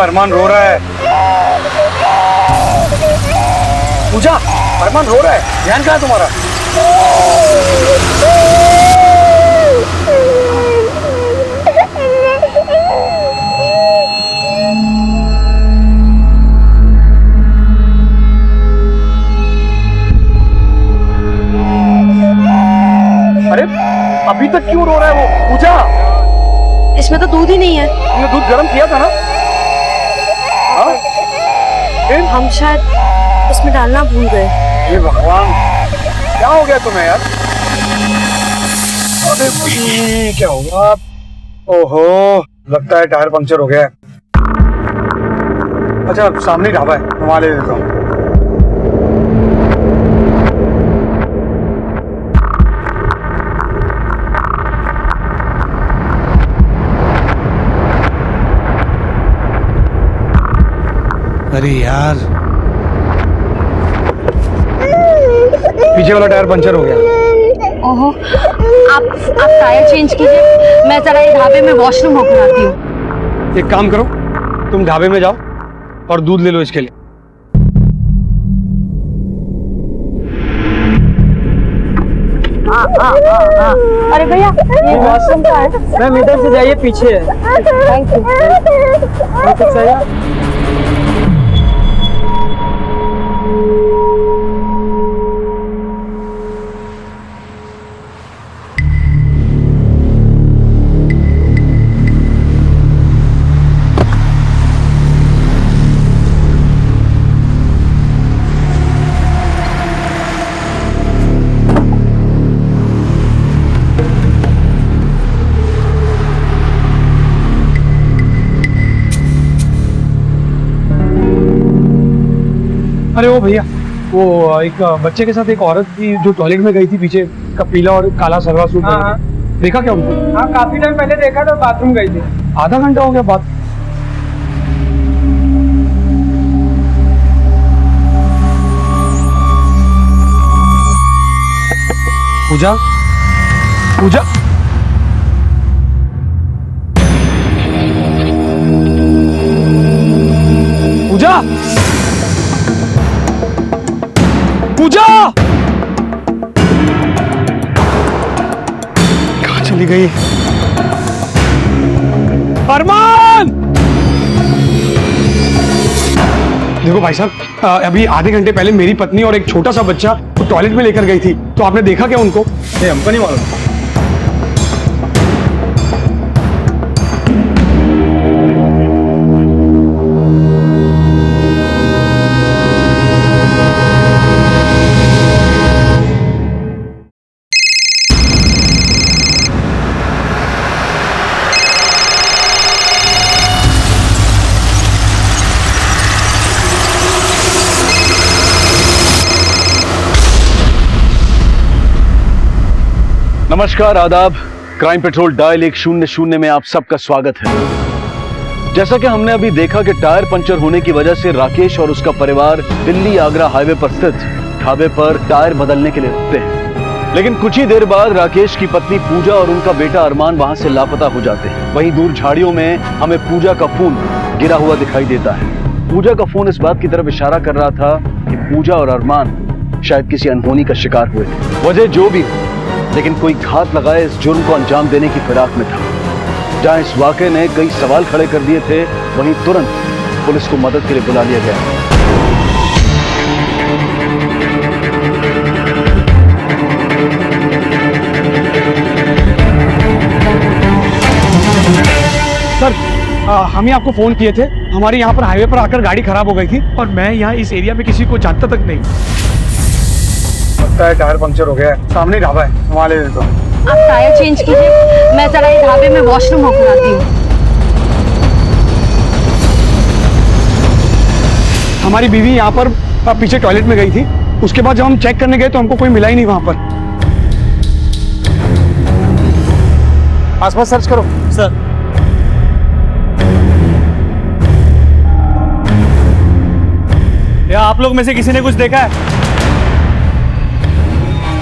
अरमान रो रहा है। पूजा, अरमान रो रहा है, ध्यान कहाँ है तुम्हारा? अरे अभी तक क्यों रो रहा है वो? पूजा, इसमें तो दूध ही नहीं है। तुमने दूध गर्म किया था ना? हाँ? हम शायद उसमें डालना भूल गए। ये भगवान, क्या हो गया तुम्हें यार? अरे ये क्या होगा? ओहो, लगता है टायर पंक्चर हो गया है। अच्छा, सामने ढाबा है, मैं वहां ले देता हूँ। अरे यार, पीछे वाला टायर पंचर हो गया। ओहो, आप टायर चेंज कीजिए, मैं जरा ये ढाबे में वॉशरूम होकर आती हूँ। एक काम करो, तुम ढाबे में जाओ और दूध ले लो इसके लिए। अरे भैया, ये वॉशरूम का है। मैम इधर से जाइए, पीछे है। Thank you. अरे वो भैया, वो एक बच्चे के साथ एक औरत थी जो टॉयलेट में गई थी, पीछे का पीला और काला सलवार सूट पहन के। देखा क्या उनको? हाँ, काफी टाइम पहले देखा था, बाथरूम गई थी। आधा घंटा हो गया बात। पूजा, पूजा, पूजा, पूजा, कहाँ चली गई? अरमान! देखो भाई साहब, अभी आधे घंटे पहले मेरी पत्नी और एक छोटा सा बच्चा तो टॉयलेट में लेकर गई थी, तो आपने देखा क्या उनको? हमको नहीं मालूम। नमस्कार, आदाब। क्राइम पेट्रोल डायल 100 में आप सबका स्वागत है। जैसा कि हमने अभी देखा कि टायर पंचर होने की वजह से राकेश और उसका परिवार दिल्ली आगरा हाईवे पर स्थित ढाबे पर टायर बदलने के लिए रुकते हैं, लेकिन कुछ ही देर बाद राकेश की पत्नी पूजा और उनका बेटा अरमान वहां से लापता हो जाते हैं। वहीं दूर झाड़ियों में हमें पूजा का फोन गिरा हुआ दिखाई देता है। पूजा का फोन इस बात की तरफ इशारा कर रहा था कि पूजा और अरमान शायद किसी अनहोनी का शिकार हुए थे। वजह जो भी हो, लेकिन कोई घात लगाए इस जुर्म को अंजाम देने की फिराक में था। जहां इस वाकये ने कई सवाल खड़े कर दिए थे, वहीं तुरंत पुलिस को मदद के लिए बुला लिया गया। सर, हम ही आपको फोन किए थे। हमारे यहाँ पर हाईवे पर आकर गाड़ी खराब हो गई थी और मैं यहाँ इस एरिया में किसी को जानता तक नहीं। लगता है टायर पंक्चर हो गया है। सामने ढाबा है, वहां ले देता हूँ। आप टायर चेंज कीजिए, मैं जरा ये ढाबे में वॉशरूम होकर आती हूँ। हमारी बीवी यहाँ पर पीछे टॉयलेट में गई थी। उसके बाद जब हम चेक करने गए तो हमको कोई मिला ही नहीं वहां पर। आसपास सर्च करो। सर, या आप लोग में से किसी ने कुछ देखा है?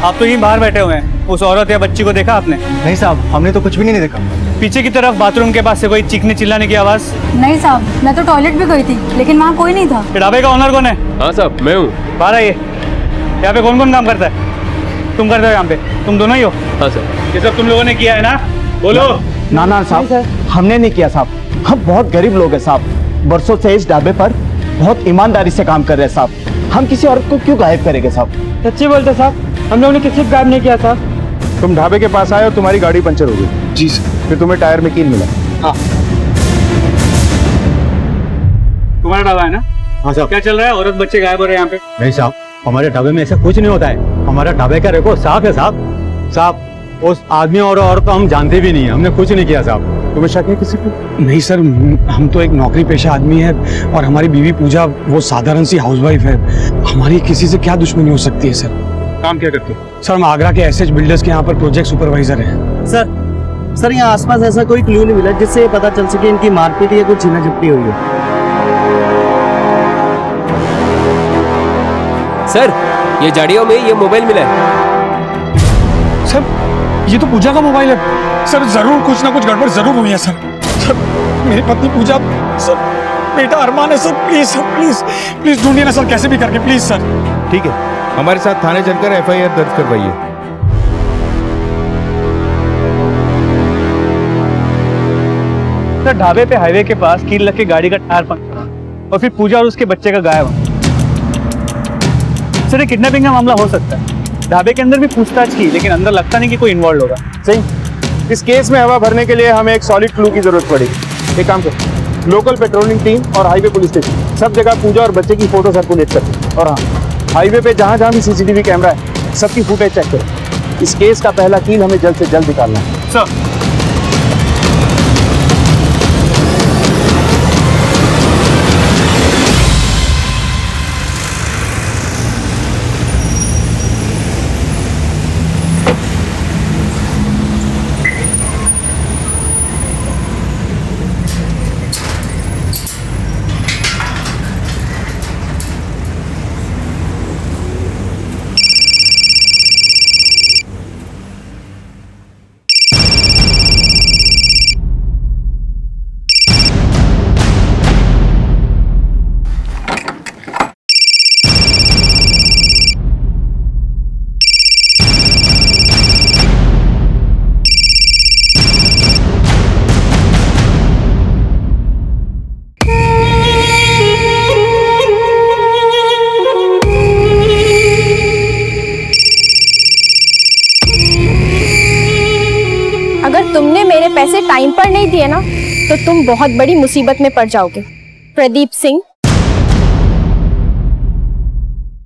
आप तो यहीं बाहर बैठे हुए हैं, उस औरत या बच्ची को देखा आपने? नहीं साहब, हमने तो कुछ भी नहीं देखा। पीछे की तरफ बाथरूम के पास से कोई चीखने चिल्लाने की आवाज? नहीं साहब, मैं तो टॉयलेट भी गई थी लेकिन वहाँ कोई नहीं था। ढाबे का ऑनर कौन है? हाँ साहब, मैं हूँ। बाहर आइए। यहाँ पे कौन कौन काम करता है? तुम करते हो यहाँ पे? तुम दोनों ही हो? हाँ सर। ये सब तुम लोगों ने किया है ना? बोलो। ना ना साहब, हमने नहीं किया साहब। हम बहुत गरीब लोग हैं साहब। बरसों से इस ढाबे पर बहुत ईमानदारी से काम कर रहे हैं साहब। हम किसी औरत को क्यों गायब करेंगे साहब? सच्ची बोलते साहब, हम लोगों ने किसी को गायब नहीं किया साहब। तुम ढाबे के पास आए और तुम्हारी गाड़ी पंचर हो गई। जी सर। फिर तुम्हें टायर में कील मिला। हाँ। तुम्हारा ढाबा है ना? हाँ साहब। क्या चल रहा है? औरत बच्चे गायब हो रहे हैं यहाँ पे? नहीं साहब, हमारे ढाबे में ऐसा कुछ नहीं होता है। हमारा ढाबे का रिकॉर्ड साफ है साहब। साहब, उस आदमी और औरत को हम जानते भी नहीं है। हमने कुछ नहीं किया साहब। तुम्हें शक है किसी को? नहीं सर, हम तो एक नौकरी पेशा आदमी है और हमारी बीवी पूजा वो साधारण सी हाउसवाइफ है। हमारी किसी से क्या दुश्मनी हो सकती है सर? काम क्या करते हो? सर, हम आगरा के एसएच बिल्डर्स के यहाँ पर प्रोजेक्ट सुपरवाइजर हैं। सर यहाँ आसपास ऐसा कोई क्लू नहीं मिला जिससे ये पता चल सके इनकी मारपीट या कुछ छीना झपटी हुई हो। सर, ये झाड़ियों में ये मोबाइल मिला है। सर, ये तो पूजा का मोबाइल है। सर, जरूर कुछ ना कुछ गड़बड़ जरूर हुई है सर। सर, मेरी पत्नी पूजा, सर, बेटा अरमान है sir. Please sir, please please ढूंढिए ना सर, कैसे भी करके प्लीज सर। ठीक है, हमारे साथ थाने चलकर FIR दर्ज करवाइए। सर, ढाबे पे हाईवे के पास कील लग के गाड़ी का टायर पंक्चर और फिर पूजा और उसके बच्चे का गायब। सर, ये किडनैपिंग का मामला हो सकता है। ढाबे के अंदर भी पूछताछ की लेकिन अंदर लगता नहीं कि कोई इन्वॉल्व होगा। सही। इस केस में हवा भरने के लिए हमें एक सॉलिड क्लू की जरूरत पड़ेगी। एक काम करो, लोकल पेट्रोलिंग टीम और हाईवे पुलिस स्टेशन सब जगह पूजा और बच्चे की फोटो सर्कुलेट करते। और हाँ, हाईवे पे जहाँ जहाँ भी CCTV कैमरा है सबकी फुटेज चेक करो। इस केस का पहला कील हमें जल्द से जल्द निकालना है। सर, अगर तुमने मेरे पैसे टाइम पर नहीं दिए ना तो तुम बहुत बड़ी मुसीबत में पड़ जाओगे। प्रदीप सिंह।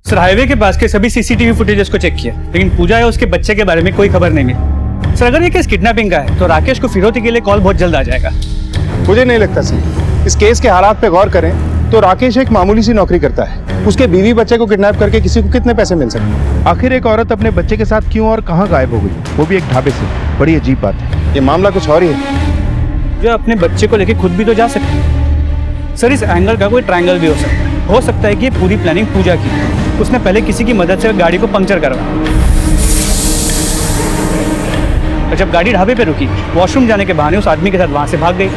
सर, हाईवे के पास के सभी CCTV फुटेजेस को चेक किया लेकिन पूजा या उसके बच्चे के बारे में कोई खबर नहीं मिली। सर, अगर ये केस किडनैपिंग का है तो राकेश को फिरौती के लिए कॉल बहुत जल्द आ जाएगा। मुझे नहीं लगता सही। इस केस के हालात पे गौर करें तो राकेश एक मामूली सी नौकरी करता है। उसके बीवी बच्चे को किडनैप करके किसी को कितने पैसे मिल सकते हैं? आखिर एक औरत अपने बच्चे के साथ क्यों और कहाँ गायब हो गई, वो भी एक ढाबे से? बड़ी अजीब बात है। ये मामला कुछ और ही है। जो अपने बच्चे को लेके खुद भी तो जा सकते हैं। सर, इस एंगल का कोई ट्रायंगल भी हो सकता है। हो सकता है कि ये पूरी प्लानिंग पूजा की है। उसने पहले किसी की मदद से गाड़ी को पंक्चर करवाया और जब गाड़ी ढाबे पे रुकी वॉशरूम जाने के बहाने उस आदमी के साथ वहां से भाग गई।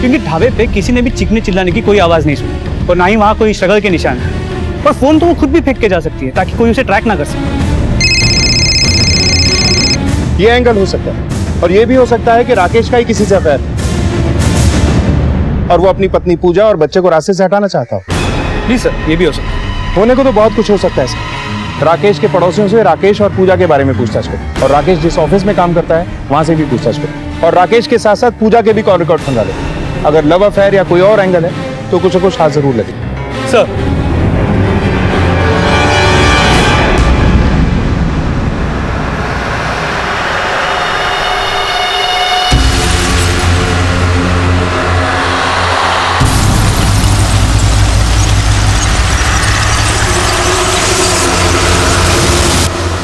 क्योंकि ढाबे पे किसी ने भी चीखने चिल्लाने की कोई आवाज नहीं सुनी और ना ही वहां कोई स्ट्रगल के निशान है। और फोन तो वो खुद भी फेंक के जा सकती है ताकि कोई उसे ट्रैक ना कर सके। ये एंगल हो सकता है और ये भी हो सकता है कि राकेश का ही किसी से अफेयर है और वो अपनी पत्नी पूजा और बच्चे को रास्ते से हटाना चाहता हो। जी सर, ये भी हो सकता है। होने को तो बहुत कुछ हो सकता है सर। राकेश के पड़ोसियों से राकेश और पूजा के बारे में पूछताछ करो और राकेश जिस ऑफिस में काम करता है वहां से भी पूछताछ करो और राकेश के साथ साथ पूजा के भी कॉल रिकॉर्ड खंगा लो। अगर लव अफेयर या कोई और एंगल है तो कुछ न कुछ हाथ जरूर लगे। सर,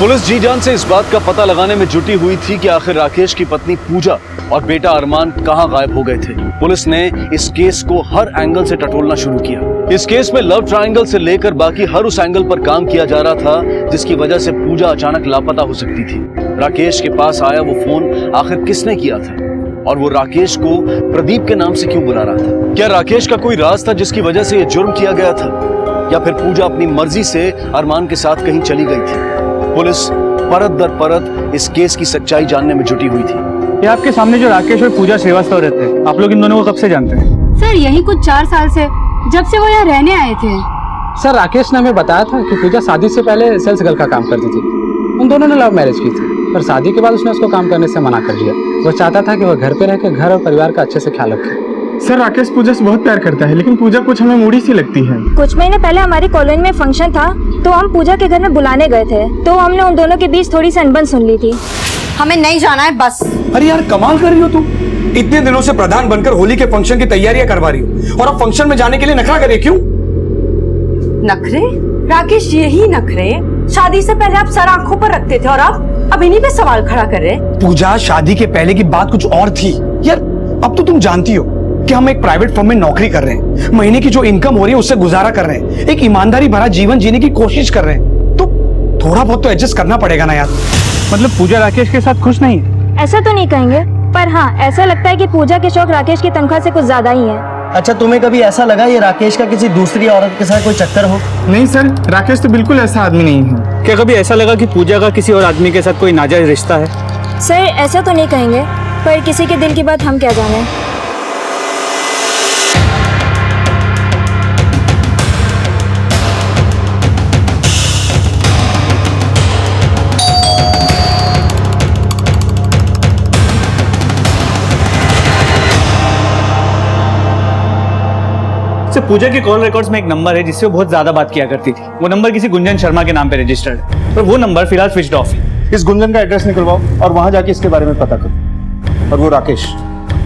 पुलिस जी जान से इस बात का पता लगाने में जुटी हुई थी कि आखिर राकेश की पत्नी पूजा और बेटा अरमान कहां गायब हो गए थे। पुलिस ने इस केस को हर एंगल से टटोलना शुरू किया। इस केस में लव ट्रायंगल से लेकर बाकी हर उस एंगल पर काम किया जा रहा था जिसकी वजह से पूजा अचानक लापता हो सकती थी। राकेश के पास आया वो फोन आखिर किसने किया था, और वो राकेश को प्रदीप के नाम से क्यों बुला रहा था? क्या राकेश का कोई राज था जिसकी वजह से ये जुर्म किया गया था, या फिर पूजा अपनी मर्जी से अरमान के साथ कहीं चली गई थी? पुलिस परत दर परत इस केस की सच्चाई जानने में जुटी हुई थी। ये आपके सामने जो राकेश और पूजा श्रीवास्तव रहते हैं, आप लोग इन दोनों को कब से जानते हैं? सर यही कुछ 4 साल से, जब से वो यहाँ रहने आए थे। सर राकेश ने हमें बताया था कि पूजा शादी से पहले सेल्स गर्ल का काम करती थी। उन दोनों ने लव मैरिज की थी, पर शादी के बाद उसने उसको काम करने से मना कर दिया। वो चाहता था कि वह घर पे रहकर घर और परिवार का अच्छे से ख्याल रखे। सर राकेश पूजा से बहुत प्यार करता है, लेकिन पूजा कुछ हमें मूडी सी लगती है। कुछ महीने पहले हमारी कॉलोनी में फंक्शन था, तो हम पूजा के घर में बुलाने गए थे, तो हमने उन दोनों के बीच थोड़ी सी अनबन सुन ली थी। हमें नहीं जाना है बस। अरे यार कमाल कर रही हो तुम, इतने दिनों से प्रधान बनकर होली के फंक्शन की तैयारियां करवा रही हो, और अब फंक्शन में जाने के लिए नखरा करे क्यों? नखरे? राकेश यही नखरे शादी से पहले आप सर आंखों पर रखते थे और अब इन्हीं पे सवाल खड़ा कर रहे हैं। पूजा शादी के पहले की बात कुछ और थी यार। अब तो तुम जानती हो कि हम एक प्राइवेट फर्म में नौकरी कर रहे हैं, महीने की जो इनकम हो रही है उससे गुजारा कर रहे हैं, एक ईमानदारी भरा जीवन जीने की कोशिश कर रहे हैं, तो थोड़ा बहुत तो एडजस्ट करना पड़ेगा ना यार। मतलब पूजा राकेश के साथ खुश नहीं है? ऐसा तो नहीं कहेंगे, पर हाँ ऐसा लगता है कि पूजा के शौक राकेश की तनख्वाह से कुछ ज्यादा ही है। अच्छा, तुम्हें कभी ऐसा लगा ये राकेश का किसी दूसरी औरत के साथ कोई चक्कर हो? नहीं सर, राकेश तो बिल्कुल ऐसा आदमी नहीं है। क्या कभी ऐसा लगा कि पूजा का किसी और आदमी के साथ कोई नाजायज रिश्ता है? सर ऐसा तो नहीं कहेंगे, पर किसी के दिल की बात हम क्या जाने। पूजा के कॉल रिकॉर्ड्स में एक नंबर है जिससे वो बहुत ज्यादा बात किया करती थी। वो नंबर किसी गुंजन शर्मा के नाम पे रजिस्टर्ड है, पर वो नंबर फिलहाल स्विच्ड ऑफ है। इस गुंजन का एड्रेस निकलवाओ और वहां जाके इसके बारे में पता करो। और वो राकेश,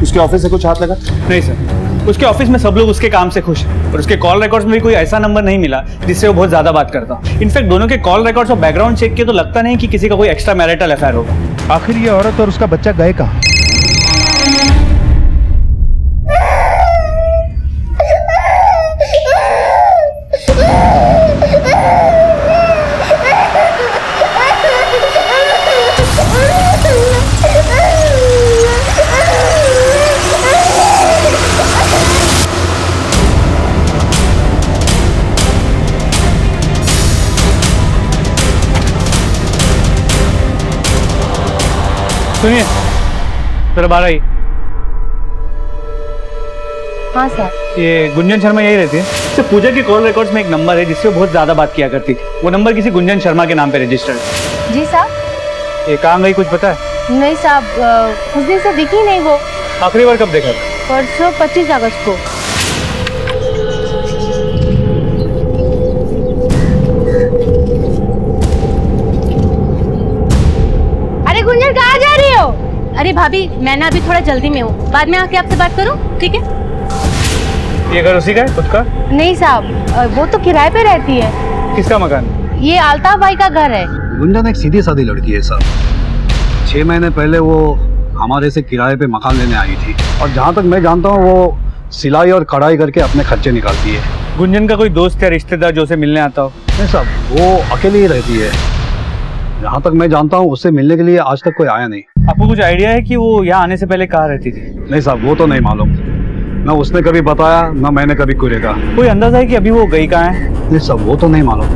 उसके ऑफिस से कुछ हाथ लगा? नहीं सर, उसके ऑफिस में सब लोग उसके काम से खुश हैं, और उसके कॉल रिकॉर्ड्स में भी कोई ऐसा नंबर नहीं मिला जिससे वो बहुत ज्यादा बात करता। इनफैक्ट दोनों के कॉल रिकॉर्ड्स और बैकग्राउंड चेक किए तो लगता नहीं कि किसी का कोई एक्स्ट्रा मैरिटल अफेयर होगा। आखिर ये औरत और उसका बच्चा गए कहाँ? सुनिए जरा बाहर आई। हाँ सर। ये गुंजन शर्मा यही रहती है? तो पूजा के कॉल रिकॉर्ड्स में एक नंबर है जिससे वो बहुत ज्यादा बात किया करती थी। वो नंबर किसी गुंजन शर्मा के नाम पे रजिस्टर्ड है। जी साहब। ये कहाँ गई कुछ पता है? नहीं साहब, उस दिन से दिखी नहीं वो। आखिरी बार कब देखा? परसों 25 अगस्त को। अरे गुंजन कहाँ जा रही हो? अरे भाभी मैं ना अभी थोड़ा जल्दी में हूँ, बाद में आके आपसे बात करूँ, ठीक है? ये घर उसी का है खुद का? नहीं साहब, वो तो किराए पे रहती है। किसका मकान? ये अल्ताफ भाई का घर है। गुंजन एक सीधी सादी लड़की है साहब। 6 महीने पहले वो हमारे से किराए पे मकान लेने आई थी, और जहाँ तक मैं जानता हूँ वो सिलाई और कढ़ाई करके अपने खर्चे निकालती है। गुंजन का कोई दोस्त या रिश्तेदार जो उसे मिलने आता हो? नहीं साहब, वो अकेली ही रहती है। जहाँ तक मैं जानता हूँ उससे मिलने के लिए आज तक कोई आया नहीं। आपको कुछ आइडिया है कि वो यहाँ आने से पहले कहाँ रहती थी? नहीं साहब, वो तो नहीं मालूम। ना उसने कभी बताया, ना मैंने कभी कोई देखा। कोई अंदाजा है कि अभी वो गई कहाँ है? नहीं साहब, वो तो नहीं मालूम।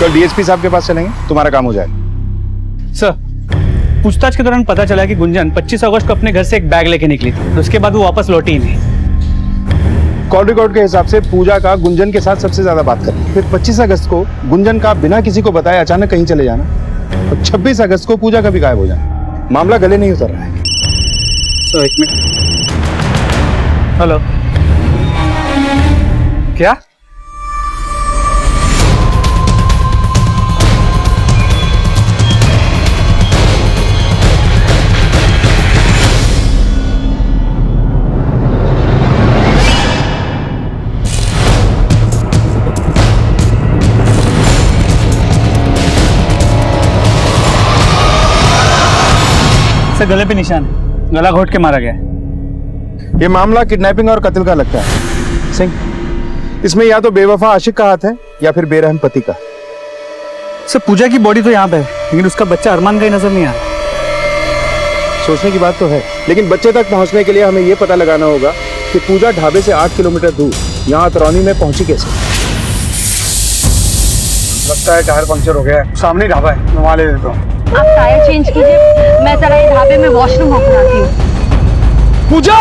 कल डीएसपी साहब के पास चलेंगे, तुम्हारा काम हो जाएगा। सर, पूछताछ के दौरान पता चला कि गुंजन 25 अगस्त को अपने घर से एक बैग लेके निकली थी, उसके बाद वो वापस लौटी ही नहीं। कॉल रिकॉर्ड के हिसाब से पूजा का गुंजन के साथ सबसे ज्यादा बात करनी। फिर 25 अगस्त को गुंजन का बिना किसी को बताए अचानक कहीं चले जाना, और 26 अगस्त को पूजा का भी गायब हो जाना। मामला गले नहीं उतर रहा है। सर एक मिनट। हेलो, क्या? सर गले पे निशान है, गला घोट के मारा गया है। ये मामला किडनैपिंग और कत्ल का लगता है। सिंह, इसमें या तो बेवफा आशिक का हाथ है या फिर बेरहम पति का। सर पूजा की बॉडी तो यहाँ पे है, लेकिन उसका बच्चा अरमान कहीं नजर नहीं आ रहा। सोचने की बात तो है, लेकिन बच्चे तक पहुंचने के लिए हमें यह पता लगाना होगा कि पूजा ढाबे से 8 किलोमीटर दूर यहाँ अतरौनी में पहुंची कैसे। लगता है टायर पंक्चर हो गया है। सामने ढाबा है, मैं वहाँ ले देता हूँ। आप टायर चेंज कीजिए, मैं जरा ये ढाबे में वॉशरूम होकर आती हूँ। पूजा!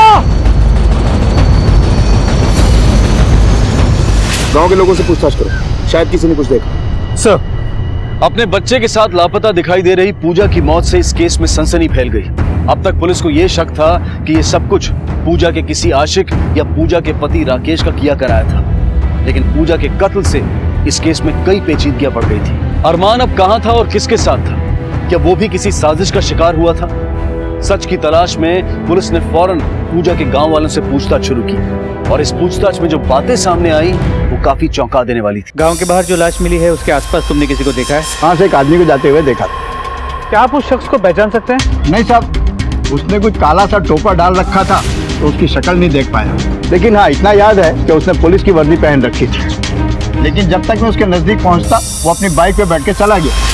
गांव के लोगों से पूछताछ करो, शायद किसी ने कुछ देखा। सर, अपने बच्चे के साथ लापता दिखाई दे रही पूजा की मौत से इस केस में सनसनी फैल गई। अब तक पुलिस को यह शक था कि ये सब कुछ पूजा के किसी आशिक या पूजा के पति राकेश का किया कराया था, लेकिन पूजा के कत्ल से इस केस में कई पेचीदगियां बढ़ गई थी। अरमान अब कहां था और किसके साथ था? क्या वो भी किसी साजिश का शिकार हुआ था? सच की तलाश में पुलिस ने फौरन पूजा के गांव वालों से पूछताछ शुरू की और इस पूछताछ में जो बातें सामने आई वो काफी चौंका देने वाली थी। गांव के बाहर जो लाश मिली है उसके आसपास तुमने किसी को देखा है? हाँ से एक आदमी को जाते हुए देखा था। क्या आप उस शख्स को पहचान सकते हैं? नहीं साहब, उसने कुछ काला सा टोपा डाल रखा था तो उसकी शक्ल नहीं देख पाया, लेकिन हाँ इतना याद है कि उसने पुलिस की वर्दी पहन रखी थी। लेकिन जब तक मैं उसके नजदीक पहुंचता वो अपनी बाइक पे बैठ के चला गया।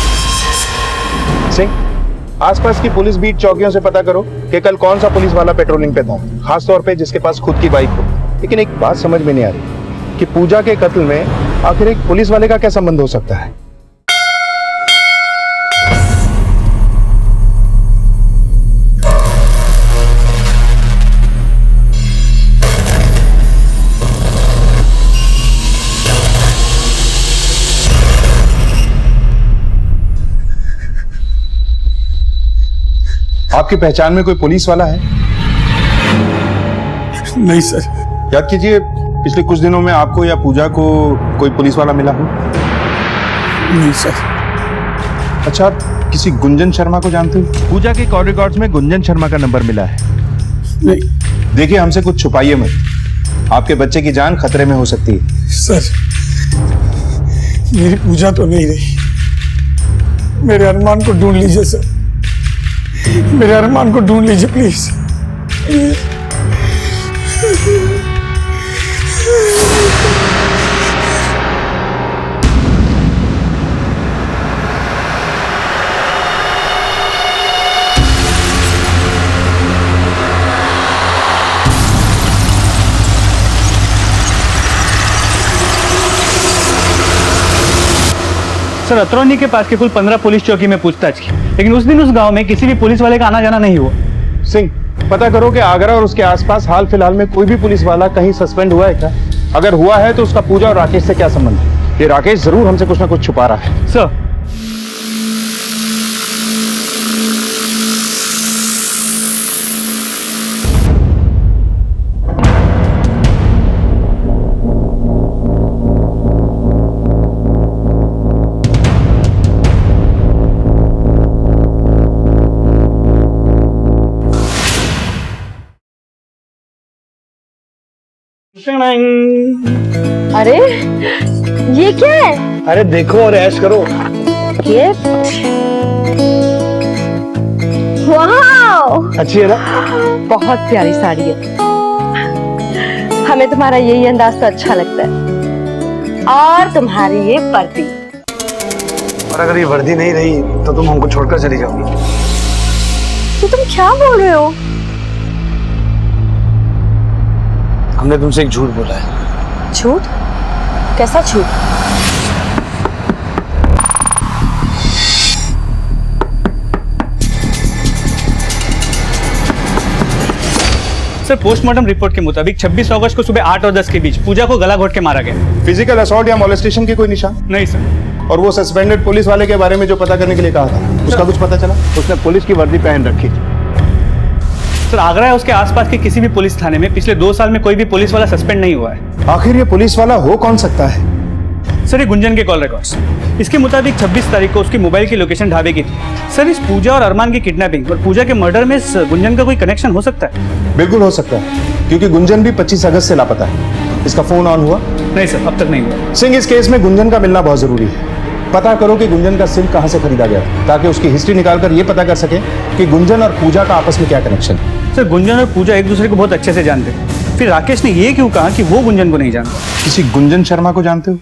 सिंह, आसपास की पुलिस बीट चौकियों से पता करो कि कल कौन सा पुलिस वाला पेट्रोलिंग पे था, खास तौर पे जिसके पास खुद की बाइक हो। लेकिन एक बात समझ में नहीं आ रही कि पूजा के कत्ल में आखिर एक पुलिस वाले का क्या संबंध हो सकता है। आपकी पहचान में कोई पुलिस वाला है? नहीं सर। याद कीजिए, पिछले कुछ दिनों में आपको या पूजा को कोई पुलिस वाला मिला हो? नहीं सर। अच्छा, आप किसी गुंजन शर्मा को जानते हो? पूजा के कॉल रिकॉर्ड्स में गुंजन शर्मा का नंबर मिला है। नहीं। देखिए, हमसे कुछ छुपाइए मत, आपके बच्चे की जान खतरे में हो सकती है। सर, मेरी पूजा तो नहीं रही। मेरे अरमान को ढूंढ लीजिए सर, मेरे अरमान को ढूंढ लीजिए प्लीज। सर अतरौनी के पास के कुल 15 पुलिस चौकी में पूछताछ की, लेकिन उस दिन उस गांव में किसी भी पुलिस वाले का आना जाना नहीं हुआ। सिंह, पता करो कि आगरा और उसके आसपास हाल फिलहाल में कोई भी पुलिस वाला कहीं सस्पेंड हुआ है क्या? अगर हुआ है तो उसका पूजा और राकेश से क्या संबंध है? ये राकेश जरूर हमसे कुछ ना कुछ छुपा रहा है। सर, अरे ये क्या है? अरे देखो और ऐश करो। गिफ्ट। वाओ, अच्छी है ना? बहुत प्यारी साड़ी है। हमें तुम्हारा यही अंदाज तो अच्छा लगता है, और तुम्हारी ये वर्दी। और अगर ये वर्दी नहीं रही तो तुम हमको छोड़कर चली जाओगी। तो तुम क्या बोल रहे हो? हमने तुमसे एक झूठ बोला है। झूठ? कैसा झूठ? सर पोस्टमार्टम रिपोर्ट के मुताबिक 26 अगस्त को सुबह 8 और 10 के बीच पूजा को गला घोट के मारा गया। फिजिकल असॉल्ट या मोलेस्टेशन के कोई निशान? नहीं सर। और वो सस्पेंडेड पुलिस वाले के बारे में जो पता करने के लिए कहा था, उसका कुछ पता चला? उसने पुलिस की वर्दी पहन रखी थी। सर आगरा है उसके आसपास के किसी भी पुलिस थाने में पिछले 2 साल में कोई भी पुलिस वाला सस्पेंड नहीं हुआ है। आखिर ये पुलिस वाला हो कौन सकता है? सर ये गुंजन के कॉल रिकॉर्ड्स, इसके मुताबिक 26 तारीख को उसकी मोबाइल की लोकेशन ढाबे की थी। सर इस पूजा और अरमान की किडनैपिंग और पूजा के मर्डर में इस गुंजन का कोई कनेक्शन हो सकता है? बिल्कुल हो सकता है, क्योंकि गुंजन भी 25 अगस्त से लापता है। इसका फोन ऑन हुआ? नहीं सर, अब तक नहीं हुआ। सिंह, इस केस में गुंजन का मिलना बहुत जरूरी है। पता करो कि गुंजन का सिम कहाँ से खरीदा गया, ताकि उसकी हिस्ट्री निकालकर ये पता कर सके कि गुंजन और पूजा का आपस में क्या कनेक्शन है। सर गुंजन और पूजा एक दूसरे को बहुत अच्छे से जानते हैं, फिर राकेश ने ये क्यों कहा कि वो गुंजन को नहीं जानता? किसी गुंजन शर्मा को जानते हो?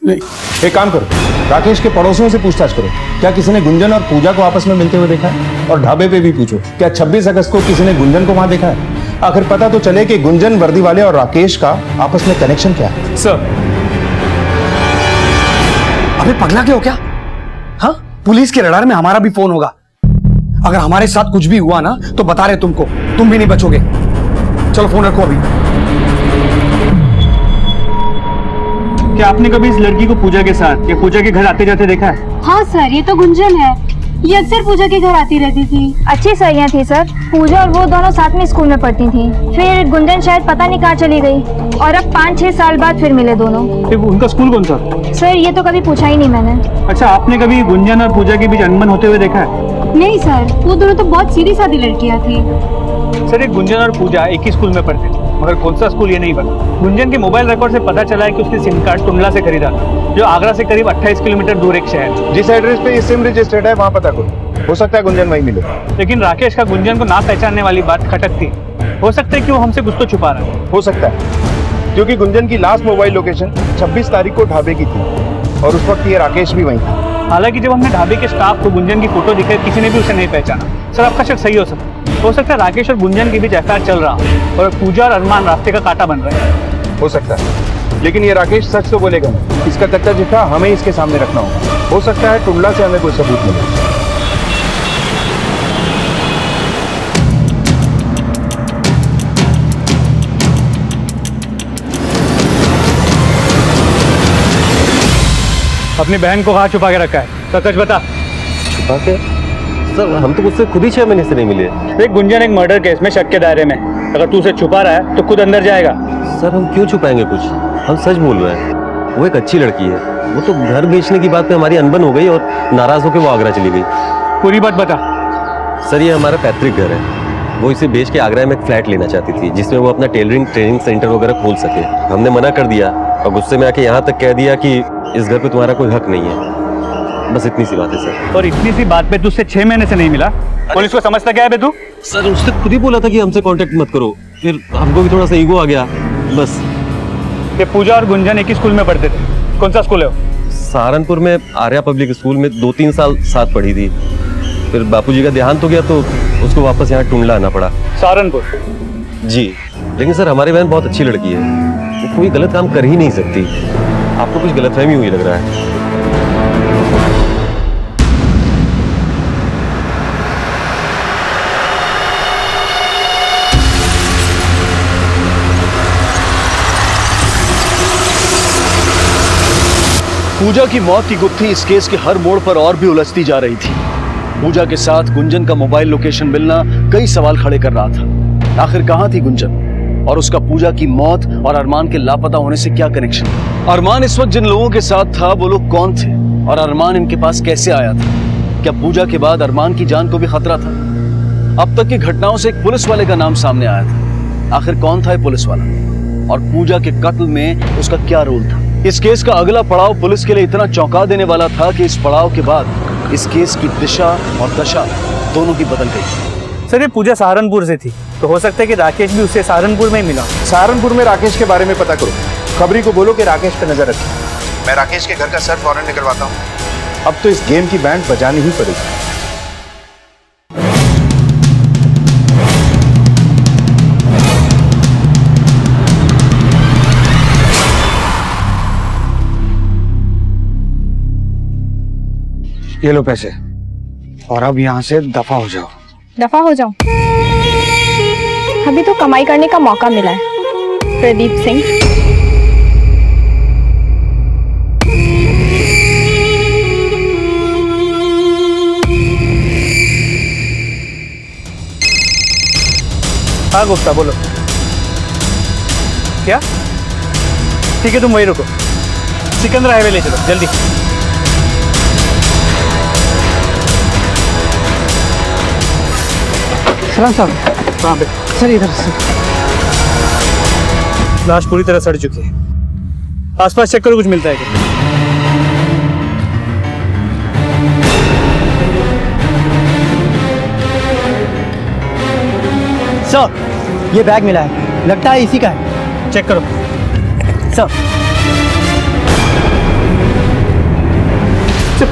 नहीं। एक काम करो, राकेश के पड़ोसियों से पूछताछ करो, क्या किसी ने गुंजन और पूजा को आपस में मिलते हुए देखा है? और ढाबे पे भी पूछो, क्या 26 अगस्त को किसी ने गुंजन को वहां देखा है? आखिर पता तो चले कि गुंजन वर्दी वाले और राकेश का आपस में कनेक्शन क्या है। सर अबे पगला क्या हो क्या? हाँ, पुलिस के रडार में हमारा भी फोन होगा। अगर हमारे साथ कुछ भी हुआ ना तो बता रहे तुमको, तुम भी नहीं बचोगे। चलो फोन रखो अभी। क्या आपने कभी इस लड़की को पूजा के साथ या पूजा के घर आते जाते देखा है? हाँ सर, ये तो गुंजन है, ये अक्सर पूजा के घर आती रहती थी। अच्छी सहेलियां थी सर, पूजा और वो दोनों साथ में स्कूल में पढ़ती थी। फिर गुंजन शायद पता नहीं कहाँ चली गई और अब 5-6 साल बाद फिर मिले दोनों। उनका स्कूल कौन सा? सर ये तो कभी पूछा ही नहीं मैंने। अच्छा, आपने कभी गुंजन और पूजा के बीच अनबन होते हुए देखा है? नहीं सर, वो दोनों तो बहुत सीधी सादी लड़कियाँ थी। सर ये गुंजन और पूजा एक ही स्कूल में पढ़ते थे, मगर कौन सा स्कूल ये नहीं पता। गुंजन के मोबाइल रिकॉर्ड से पता चला है कि उसकी सिम कार्ड टुंडला से खरीदा था, जो आगरा से करीब 28 किलोमीटर दूर एक शहर। जिस एड्रेस पे ये सिम रजिस्टर्ड है वहां पता करो, हो सकता है गुंजन वहीं मिले। लेकिन राकेश का गुंजन को ना पहचानने वाली बात खटकती। हो सकता है कि वो हमसे कुछ तो छुपा रहा है। हो सकता है, क्योंकि गुंजन की लास्ट मोबाइल लोकेशन 26 तारीख को ढाबे की थी और उस वक्त ये राकेश भी वहीं था। हालांकि जब हमने ढाबे के स्टाफ को गुंजन की फोटो दिखाई, किसी ने भी उसे नहीं पहचाना। सर आपका शक सही हो सकता है राकेश और गुंजन के बीच एफआईआर चल रहा और पूजा और अरमान रास्ते का कांटा बन रहे हैं। हो सकता है, लेकिन ये राकेश सच तो बोलेगा नहीं। इसका कच्चा चिट्ठा हमें इसके सामने रखना होगा। हो सकता है टुंडला से हमें कोई सबूत मिले। अपनी बहन को कहाँ छुपा के रखा है? सच बता। छुपा के? सर हम तो उससे खुद ही 6 महीने से नहीं मिले। देख गुंजन एक मर्डर केस में शक के दायरे में, अगर तू उसे छुपा रहा है तो खुद अंदर जाएगा। सर हम क्यों छुपाएंगे कुछ, हम सच बोल रहे हैं। वो एक अच्छी लड़की है, वो तो घर बेचने की बात पे हमारी अनबन हो गई और नाराज होकर वो आगरा चली गई। पूरी बात बता। सर ये हमारा पैतृक घर है, वो इसे बेच के आगरा में एक फ्लैट लेना चाहती थी जिसमें वो अपना टेलरिंग ट्रेनिंग सेंटर वगैरह खोल सके। हमने मना कर दिया और गुस्से में आके यहाँ तक कह दिया कि इस घर पे तुम्हारा कोई हक नहीं है। बस इतनी सी बात है सर। और इतनी सी बात पे तुझसे 6 महीने से नहीं मिला, पुलिस को समझता क्या है बे तू? सर उसने खुद ही बोला था कि हमसे कांटेक्ट मत करो, फिर हमको भी थोड़ा सा ईगो आ गया बस। ये पूजा और गुंजन एक ही स्कूल में पढ़ते थे, कौन सा स्कूल है वो? सहारनपुर में आर्या पब्लिक स्कूल में 2-3 साल साथ पढ़ी थी, फिर बापूजी का देहांत हो गया तो उसको वापस यहाँ टुंडला आना पड़ा। सहारनपुर? जी, लेकिन सर हमारी बहन बहुत अच्छी लड़की है, वो कोई गलत काम कर ही नहीं सकती। आपको कुछ गलतफहमी हुई लग रहा है। पूजा की मौत की गुत्थी इस केस के हर मोड़ पर और भी उलझती जा रही थी। पूजा के साथ गुंजन का मोबाइल लोकेशन मिलना कई सवाल खड़े कर रहा था। आखिर कहां थी गुंजन और उसका पूजा की मौत और अरमान के लापता होने से क्या कनेक्शन? अरमान इस वक्त जिन लोगों के साथ था वो लोग कौन थे और अरमान इनके पास कैसे आया था? क्या पूजा के बाद अरमान की जान को भी खतरा था? अब तक की घटनाओं से एक पुलिस वाले का नाम सामने आया था। आखिर कौन था ये पुलिस वाला और पूजा के कत्ल में उसका क्या रोल था? इस केस का अगला पड़ाव पुलिस के लिए इतना चौंका देने वाला था कि इस पड़ाव के बाद इस केस की दिशा और दशा दोनों की बदल गई। सर ये पूजा सहारनपुर से थी, तो हो सकता है कि राकेश भी उससे सहारनपुर में ही मिला। सहारनपुर में राकेश के बारे में पता करो, खबरी को बोलो कि राकेश पे नजर रखे। मैं राकेश के घर का सर्च वारंट निकलवाता हूँ। अब तो इस गेम की बैंड बजानी ही पड़ेगी। ये लो पैसे और अब यहाँ से दफा हो जाओ। दफा हो जाऊं? अभी तो कमाई करने का मौका मिला है। प्रदीप सिंह, हाँ गुप्ता बोलो। क्या? ठीक है तुम वहीं रुको, सिकंदर हाईवे ले चलो जल्दी। सलाम साहब। कहाँ पे? सर इधर से। लाश पूरी तरह सड़ चुकी है, आसपास चेक करो कुछ मिलता है क्या? सर, ये बैग मिला है, लगता है इसी का है। चेक करो सर।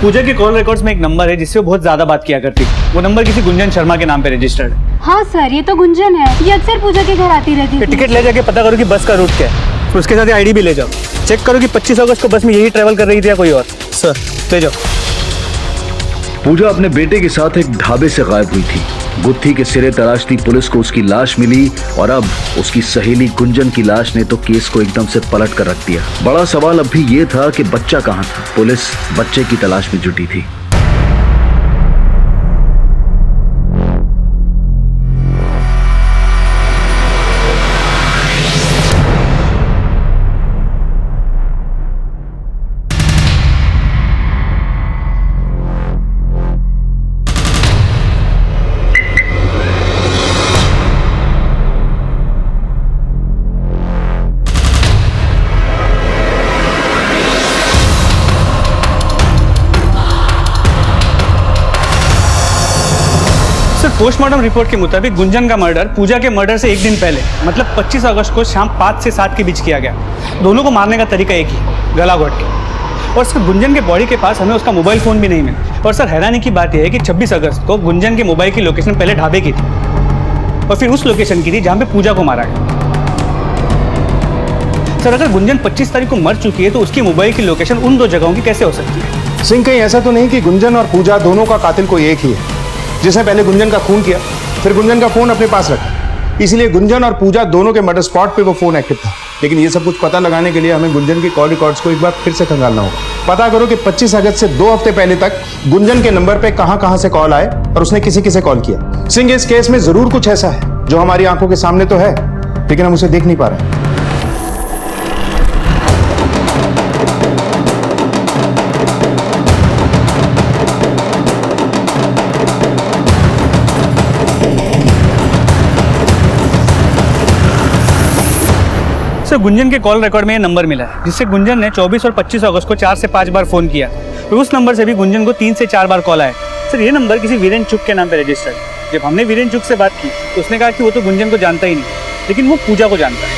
पूजा के कॉल रिकॉर्ड्स में एक नंबर है जिससे वो बहुत ज्यादा बात किया करती। वो नंबर किसी गुंजन शर्मा के नाम पे रजिस्टर्ड है। हाँ सर, ये तो गुंजन है, ये अक्सर पूजा के घर आती रहती थी। टिकट ले जाके पता करो कि बस का रूट क्या है, उसके साथ आईडी भी ले जाओ। चेक करो कि 25 अगस्त को बस में यही ट्रेवल कर रही थी या कोई और। सर ले जाओ। पूजा अपने बेटे के साथ एक ढाबे से गायब हुई थी। गुत्थी के सिरे तराशती पुलिस को उसकी लाश मिली और अब उसकी सहेली गुंजन की लाश ने तो केस को एकदम से पलट कर रख दिया। बड़ा सवाल अब भी ये था कि बच्चा कहाँ था। पुलिस बच्चे की तलाश में जुटी थी। पोस्टमार्टम रिपोर्ट के मुताबिक गुंजन का मर्डर पूजा के मर्डर से एक दिन पहले मतलब 25 अगस्त को शाम 5 से 7 के बीच किया गया। दोनों को मारने का तरीका एक ही, गला घोट के। और सर गुंजन के बॉडी के पास हमें उसका मोबाइल फ़ोन भी नहीं मिला। और सर हैरानी की बात यह है कि 26 अगस्त को गुंजन के मोबाइल की लोकेशन पहले ढाबे की थी और फिर उस लोकेशन की थी जहाँ पे पूजा को मारा गया। सर अगर गुंजन 25 तारीख को मर चुकी है तो उसकी मोबाइल की लोकेशन उन दो जगहों की कैसे हो सकती है? सिंह, कहीं ऐसा तो नहीं कि गुंजन और पूजा दोनों का कातिल कोई एक ही है, जिसने पहले गुंजन का खून किया फिर गुंजन का फोन अपने पास रखा। इसलिए गुंजन और पूजा दोनों के मर्डर स्पॉट पे वो फोन एक्टिव था। लेकिन ये सब कुछ पता लगाने के लिए हमें गुंजन की कॉल रिकॉर्ड्स को एक बार फिर से खंगालना होगा। पता करो कि 25 अगस्त से 2 हफ्ते पहले तक गुंजन के नंबर पे कहां से कॉल आए और उसने किसे किसे कॉल किया। सिंह, इस केस में जरूर कुछ ऐसा है जो हमारी आंखों के सामने तो है लेकिन हम उसे देख नहीं पा रहे। सर गुंजन के कॉल रिकॉर्ड में ये नंबर मिला है जिससे गुंजन ने 24 और 25 अगस्त को 4 से 5 बार फोन किया और उस नंबर से भी गुंजन को 3 से 4 बार कॉल आए। सर ये नंबर किसी वीरेन चुग के नाम पे रजिस्टर्ड है। जब हमने वीरेन चुग से बात की तो उसने कहा कि वो तो गुंजन को जानता ही नहीं, लेकिन वो पूजा को जानता है।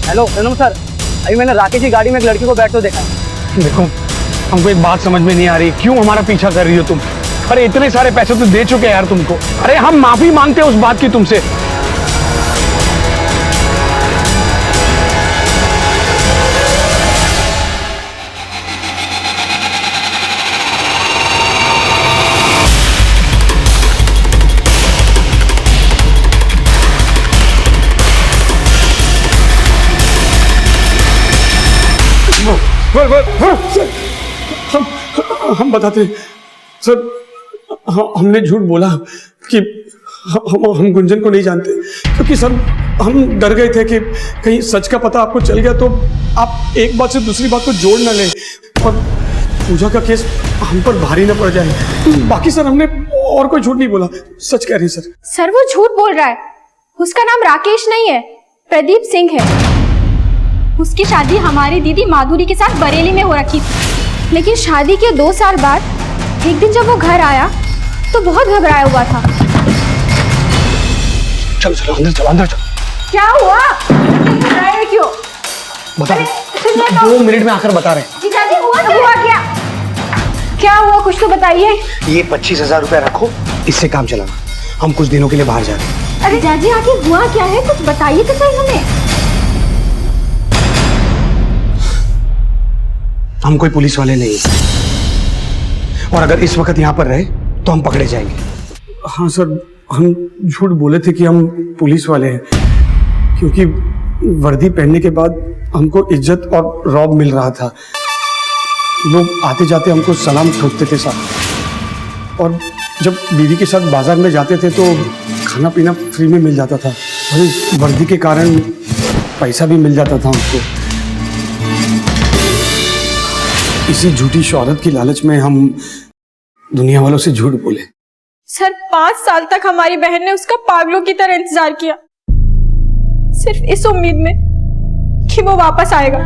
हेलो सर, अभी मैंने राकेश की गाड़ी में एक लड़की को बैठते देखा। देखो हमको एक बात समझ में नहीं आ रही, क्यों हमारा पीछा कर रही हो तुम? अरे इतने सारे पैसे तो दे चुके हैं यार तुमको। अरे हम माफी मांगते हैं उस बात की तुमसे। हम बताते हैं सर, हमने झूठ बोला कि हम गुंजन को नहीं जानते, क्योंकि सर हम डर गए थे कि कहीं सच का पता आपको चल गया तो आप एक बात से दूसरी बात को जोड़ न लें और पूजा का केस हम पर भारी न पड़ जाए। बाकी सर हमने और कोई झूठ नहीं बोला, सच कह रही सर। सर वो झूठ बोल रहा है, उसका नाम राकेश नहीं है, प्रदीप सिंह है। उसकी शादी हमारी दीदी माधुरी के साथ बरेली में हो रखी थी, लेकिन शादी के 2 साल बाद एक दिन जब वो घर आया तो बहुत घबराया हुआ था। चलो चलो अंदर चलो, अंदर चलो। क्या हुआ? घबराए क्यों? बता रहे 2 मिनट में आकर बता रहे हैं। जीजाजी हुआ क्या? क्या हुआ कुछ तो बताइए। ये 25,000 रुपया रखो, इससे काम चलाना, हम कुछ दिनों के लिए बाहर जा रहे हैं। अरे जीजाजी आखिर हुआ क्या है, कुछ बताइए तो सही हमें। हम कोई पुलिस वाले नहीं हैं और अगर इस वक्त यहाँ पर रहे तो हम पकड़े जाएंगे। हाँ सर, हम झूठ बोले थे कि हम पुलिस वाले हैं, क्योंकि वर्दी पहनने के बाद हमको इज्जत और रौब मिल रहा था। लोग आते जाते हमको सलाम ठोकते थे साहब, और जब बीवी के साथ बाजार में जाते थे तो खाना पीना फ्री में मिल जाता था और इस वर्दी के कारण पैसा भी मिल जाता था हमको। इसी झूठी शोहरत की लालच में हम दुनिया वालों से झूठ बोले। सर 5 साल तक हमारी बहन ने उसका पागलों की तरह इंतजार किया, सिर्फ इस उम्मीद में कि वो वापस आएगा।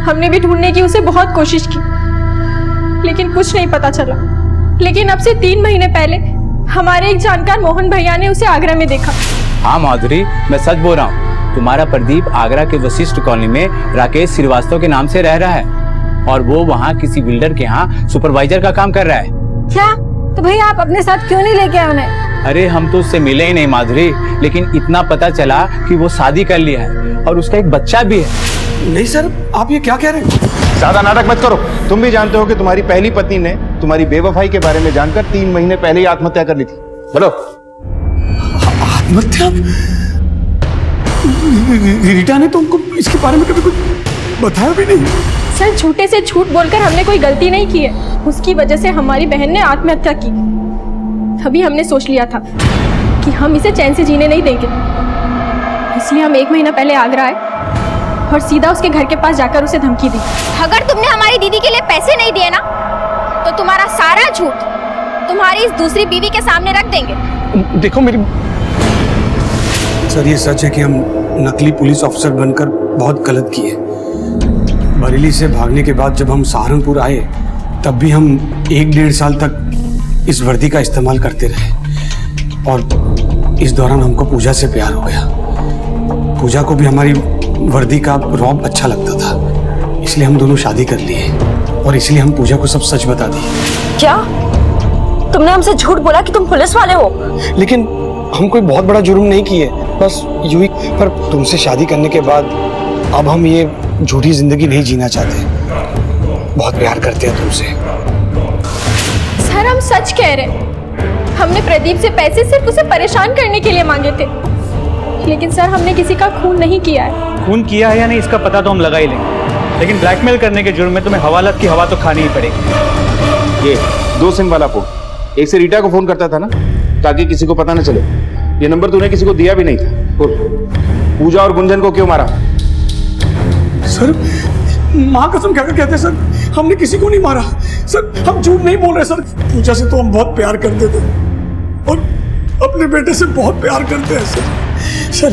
हमने भी ढूंढने की उसे बहुत कोशिश की, लेकिन कुछ नहीं पता चला। लेकिन अब से 3 महीने पहले हमारे एक जानकार मोहन भैया ने उसे आगरा में देखा। हाँ माधुरी, मैं सच बोल रहा हूँ। तुम्हारा प्रदीप आगरा के वशिष्ठ कॉलोनी में राकेश श्रीवास्तव के नाम से रह रहा है और वो वहाँ किसी बिल्डर के यहाँ सुपरवाइजर का काम कर रहा है। क्या? तो भैया आप अपने साथ क्यों नहीं लेके आए उन्हें? अरे हम तो उससे मिले ही नहीं माधुरी, लेकिन इतना पता चला कि वो शादी कर लिया है और उसका एक बच्चा भी है। नहीं सर, आप ये क्या कह रहे हैं? ज्यादा नाटक मत करो। तुम भी जानते हो कि तुम्हारी पहली पत्नी ने तुम्हारी बेवफाई के बारे में जानकर 3 महीने पहले ही आत्महत्या कर ली थी। बोलो। आत्महत्या? रीटा ने तो हमको इसके बारे में कभी कुछ बताया भी नहीं। सर, झूठे से झूठ बोलकर हमने कोई गलती नहीं की है। उसकी वजह से हमारी बहन ने आत्महत्या की। तभी हमने सोच लिया था कि हम इसे चैन से जीने नहीं देंगे, इसलिए हम 1 महीना पहले आगरा आए और सीधा उसके घर के पास जाकर उसे धमकी दी। अगर तुमने हमारी दीदी के लिए पैसे नहीं दिए ना, तो तुम्हारा सारा झूठ तुम्हारी इस दूसरी बीवी के सामने रख देंगे। देखो मेरी सर, ये सच है कि हम नकली पुलिस ऑफिसर बनकर बहुत गलत किए। बरेली से भागने के बाद जब हम सहारनपुर आए, तब भी हम 1-1.5 साल तक इस वर्दी का इस्तेमाल करते रहे और इस दौरान हमको पूजा से प्यार हो गया। पूजा को भी हमारी वर्दी का रौब अच्छा लगता था, इसलिए हम दोनों शादी कर लिए और इसलिए हम पूजा को सब सच बता दिए। क्या तुमने हमसे झूठ बोला कि तुम पुलिस वाले हो? लेकिन हम कोई बहुत बड़ा जुर्म नहीं किए, बस यूं ही। पर तुमसे शादी करने के बाद अब हम ये झूठी जिंदगी नहीं जीना चाहते। बहुत प्यार करते हैं तुमसे। सर, हम सच कह रहे हैं। हमने प्रदीप से पैसे सिर्फ उसे परेशान करने के लिए मांगे थे, लेकिन सर हमने किसी का खून नहीं किया है। खून किया है या नहीं इसका पता तो हम लगा ही लेंगे, लेकिन ब्लैकमेल करने के जुर्म में तुम्हें हवालात की हवा तो खानी ही पड़ेगी। ये 2 सिम वाला फोन, एक से रीटा को फोन करता था ना, ताकि किसी को पता न चले। ये नंबर तूने किसी को दिया भी नहीं था। पूजा और गुंजन को क्यों मारा? सर, माँ कसम क्या कहते हैं सर, हमने किसी को नहीं मारा सर। हम झूठ नहीं बोल रहे सर। पूजा से तो हम बहुत प्यार करते थे और अपने बेटे से बहुत प्यार करते हैं सर। सर,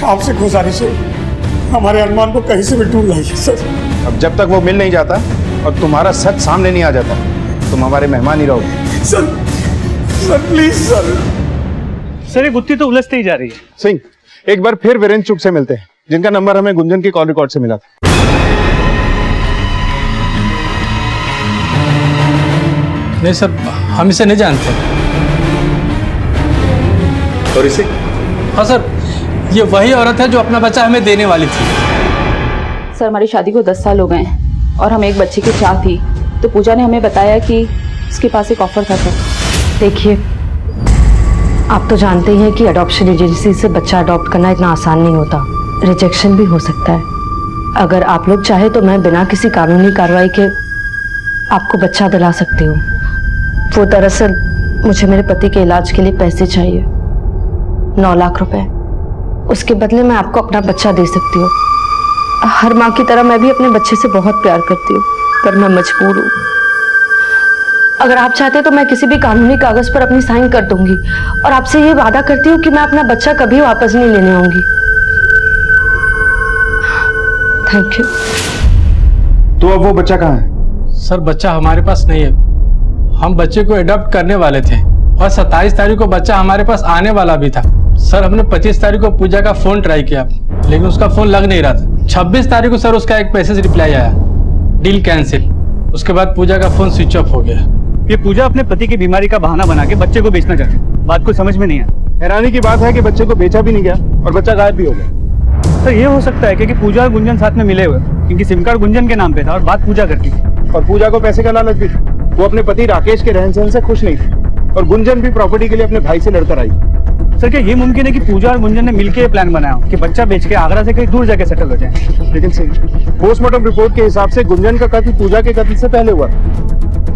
आपसे गुजारिश है, हमारे अरमान को कहीं से भी ढूंढ लाइए सर। अब जब तक वो मिल नहीं जाता और तुम्हारा सच सामने नहीं आ जाता, तुम हमारे मेहमान ही रहोगे। Sir, sir please sir. Sir, ये गुत्थी तो उलझती ही जा रही है। सिंह, एक बार फिर वीरेंद्र चुग से मिलते हैं, जिनका नंबर हमें गुंजन की कॉल रिकॉर्ड से मिला था। नहीं सर, हम इसे नहीं जानते। और इसे? हाँ सर, ये वही औरत है जो अपना बच्चा हमें देने वाली थी। सर, हमारी शादी को 10 साल हो गए हैं और हमें एक बच्चे की चाह थी, तो पूजा ने हमें बताया कि उसके पास एक ऑफर था। सर देखिए, आप तो जानते ही हैं कि अडॉप्शन एजेंसी से बच्चा अडॉप्ट करना इतना आसान नहीं होता। रिजेक्शन भी हो सकता है। अगर आप लोग चाहे तो मैं बिना किसी कानूनी कार्रवाई के आपको बच्चा दिला सकती हूँ। वो दरअसल मुझे मेरे पति के इलाज के लिए पैसे चाहिए, 9 लाख रुपए। उसके बदले मैं आपको अपना बच्चा दे सकती हूँ। हर माँ की तरह मैं भी अपने बच्चे से बहुत प्यार करती हूँ, पर मैं मजबूर हूँ। अगर आप चाहते तो मैं किसी भी कानूनी कागज पर अपनी साइन कर दूंगी और आपसे ये वादा करती हूँ कि मैं अपना बच्चा कभी वापस नहीं लेने आऊंगी। Thank you. तो अब वो बच्चा कहाँ है? सर, बच्चा हमारे पास नहीं है। हम बच्चे को अडॉप्ट करने वाले थे और 27 तारीख को बच्चा हमारे पास आने वाला भी था। सर, हमने 25 तारीख को पूजा का फोन ट्राई किया, लेकिन उसका फोन लग नहीं रहा था। 26 तारीख को सर उसका एक मैसेज रिप्लाई आया, डील कैंसिल। उसके बाद पूजा का फोन स्विच ऑफ हो गया। ये पूजा अपने पति की बीमारी का बहाना बना के बच्चे को बेचना चाहती है। बात को समझ में नहीं आया। हैरानी की बात है कि बच्चे को बेचा भी नहीं गया और बच्चा गायब भी हो गया। तो ये हो सकता है क्योंकि पूजा और गुंजन साथ में मिले हुए, क्योंकि सिम कार्ड गुंजन के नाम पे था और बात पूजा करती थी। और पूजा को पैसे का लालच भी था। वो अपने पति राकेश के रहन सहन से खुश नहीं थी और गुंजन भी प्रॉपर्टी के लिए अपने भाई से लड़कर आई। सर, क्या ये मुमकिन है कि पूजा और गुंजन ने मिलकर ये प्लान बनाया कि बच्चा बेच के आगरा से कहीं दूर जाके सेटल हो जाए? लेकिन पोस्टमार्टम रिपोर्ट के हिसाब से गुंजन का कत्ल पूजा के कत्ल से पहले हुआ।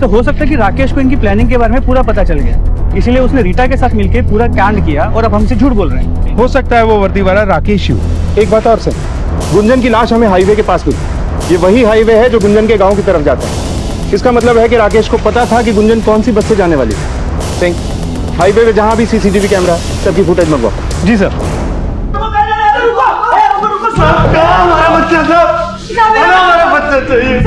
तो हो सकता है कि राकेश को इनकी प्लानिंग के बारे में पूरा पता चल गया, इसलिए उसने रीटा के साथ मिलकर पूरा कांड किया और अब हमसे झूठ बोल रहे हैं। हो सकता है वो वर्दी वाला राकेश ही हो। एक बात और सर, गुंजन की लाश हमें हाईवे के पास मिली। ये वही हाईवे है जो गुंजन के गांव की तरफ जाता है। इसका मतलब है कि राकेश को पता था कि गुंजन कौन सी बस से जाने वाली है। सिंह, हाईवे पे जहां भी सीसीटीवी कैमरा है सबकी फुटेज मंगवाओ। जी सर। हमारा बच्चा चाहिए।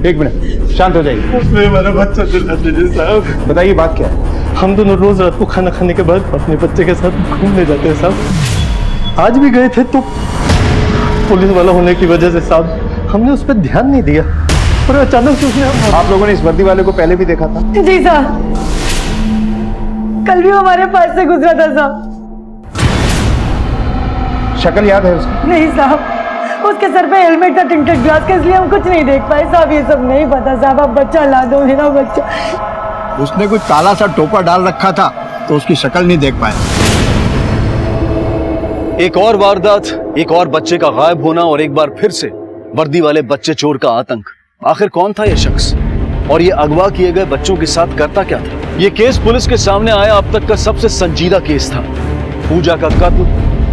एक मिनट, शांत हो जाइए। उसने हमारा बच्चा चुरा दीजिए साहब। बताइए बात क्या है? हम दोनों रोज रात को खाना खाने के बाद अपने बच्चे के साथ घूमने जाते हैं साहब। आज भी गए थे तो पुलिस वाला होने की वजह से साहब हमने उस पर ध्यान नहीं दिया और अचानक से उसने। आप लोगों ने इस वर्दी वाले को पहले भी देखा था? जी साहब, कल भी हमारे पास से गुजरा था साहब। शक्ल याद है उसकी? नहीं साहब, उसके सर पे हेलमेट था टिंटेड ग्लास का, इसलिए हम कुछ नहीं देख पाए साहब। ये सब नहीं पता साहब। आप बच्चा ला दो, मेरा बच्चा। उसने कुछ काला सा टोपा डाल रखा था तो उसकी शक्ल नहीं देख पाया। एक और वारदात, एक और बच्चे का गायब होना और एक बार फिर से वर्दी वाले बच्चे चोर का आतंक। आखिर कौन था यह शख्स और ये अगवा किए गए बच्चों के साथ करता क्या था? ये केस पुलिस के सामने आया अब तक का सबसे संजीदा केस था। पूजा का कत्ल,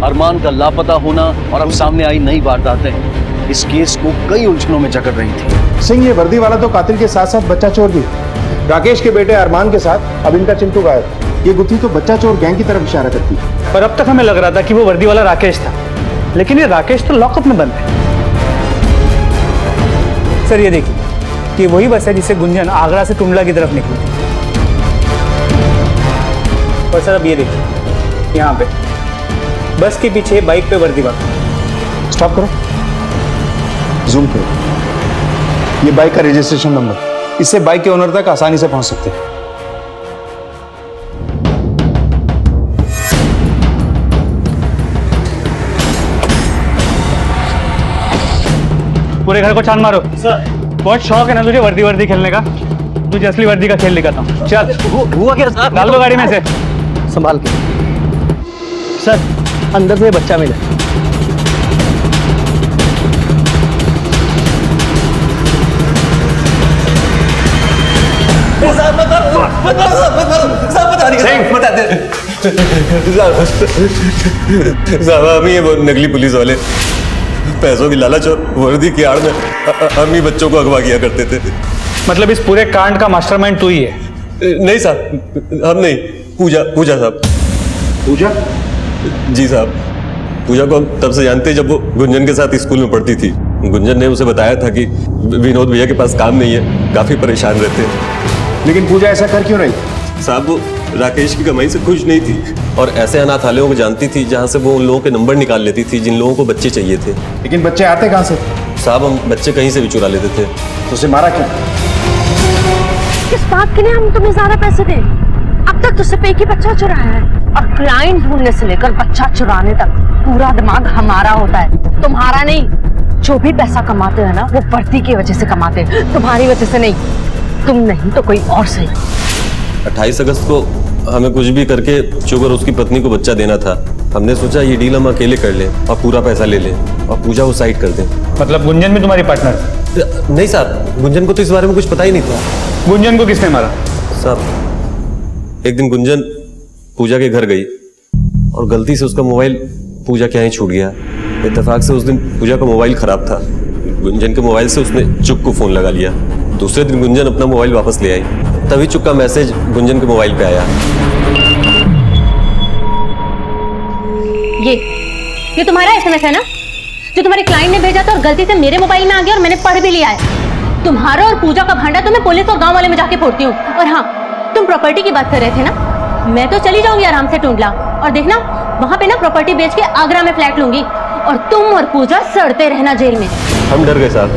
अरमान का लापता होना और अब सामने आई नई वारदातें इस केस को कई उलझनों में जकड़ रही थी। सिंह, ये वर्दी वाला तो कातिल के साथ साथ बच्चा चोर भी। राकेश के बेटे अरमान के साथ अब इनका चिंटू गायब। ये गुत्थी तो बच्चा चोर गैंग की तरफ इशारा करती है। पर अब तक हमें लग रहा था कि वो वर्दी वाला राकेश था, लेकिन ये राकेश तो लॉकअप में बंद है। सर ये देखिए, ये वही बस है जिससे गुंजन आगरा से टुंडला की तरफ निकली थी। और सर अब ये देखिए, यहाँ पे बस के पीछे बाइक पे वर्दी वाला। स्टॉप करो, जूम करो। ये बाइक का रजिस्ट्रेशन नंबर, इससे बाइक के ओनर तक आसानी से पहुंच सकते हैं। पूरे घर को छान मारो। सर बहुत शौक है ना तुझे वर्दी खेलने का? तुझे असली वर्दी का खेल दिखाता हूँ। चल हुआ क्या साहब? डाल दो गाड़ी में से। संभाल के सर, अंदर से बच्चा मिला। साहब हम ही वो नकली पुलिस वाले, पैसों की लालच और वर्दी की आड़ में हम ही बच्चों को अगवा किया करते थे। मतलब इस पूरे कांड का मास्टरमाइंड तू ही है? नहीं साहब, हम नहीं, पूजा साहब। पूजा? जी साहब, पूजा को हम तब से जानते हैं जब वो गुंजन के साथ स्कूल में पढ़ती थी। गुंजन ने उसे बताया था कि विनोद भैया के पास काम नहीं है, काफी परेशान रहते हैं। लेकिन पूजा ऐसा कर क्यों रही? साहब वो राकेश की कमाई से खुश नहीं थी और ऐसे अनाथालयों को जानती थी जहाँ से वो उन लोगों के नंबर निकाल लेती थी जिन लोगों को बच्चे चाहिए थे। लेकिन बच्चे आते कहाँ से? साहब हम बच्चे कहीं से भी चुरा लेते थे। तो उसे मारा क्यों? किस बात के लिए हम तुम्हें ज्यादा पैसे दें? अब तक तुझसे पे की बच्चा चुराया है, और क्लाइंट ढूंढने से लेकर बच्चा चुराने तक पूरा दिमाग हमारा होता है, तुम्हारा नहीं। जो भी पैसा कमाते हैं ना, वो वर्दी की वजह से कमाते हैं, तुम्हारी वजह से नहीं। तुम नहीं तो कोई और सही। 28 अगस्त को हमें कुछ भी करके चुग और उसकी पत्नी को बच्चा देना था। हमने सोचा ये डील हम अकेले कर लें और पूरा पैसा ले लें और पूजा वो साइड कर दें। मतलब गुंजन भी तुम्हारी पार्टनर? नहीं साहब, गुंजन को तो इस बारे में कुछ पता ही नहीं था। गुंजन को किसने मारा? साहब एक दिन गुंजन पूजा के घर गई और गलती से उसका मोबाइल पूजा के यहाँ ही छूट गया। इत्तेफाक से उस दिन पूजा का मोबाइल खराब था। गुंजन के मोबाइल से उसने चुग को फोन लगा लिया। दूसरे दिन गुंजन अपना मोबाइल वापस ले आई, तभी चुग का मैसेज गुंजन के मोबाइल पे आया। ये तुम्हारा एसएमएस है ना, जो तुम्हारे क्लाइंट ने भेजा था और गलती से मेरे मोबाइल में आ गया और मैंने पढ़ भी लिया है। तुम्हारा और पूजा का भांडा तो मैं पुलिस और गांव वाले में जाके फोड़ती हूँ। और हाँ, तुम प्रॉपर्टी की बात कर रहे थे ना, मैं तो चली जाऊंगी आराम से टुंडला, और देखना वहां पे ना प्रॉपर्टी बेच के आगरा में फ्लैट लूंगी, और तुम और पूजा सड़ते रहना जेल में। हम डर गए साहब।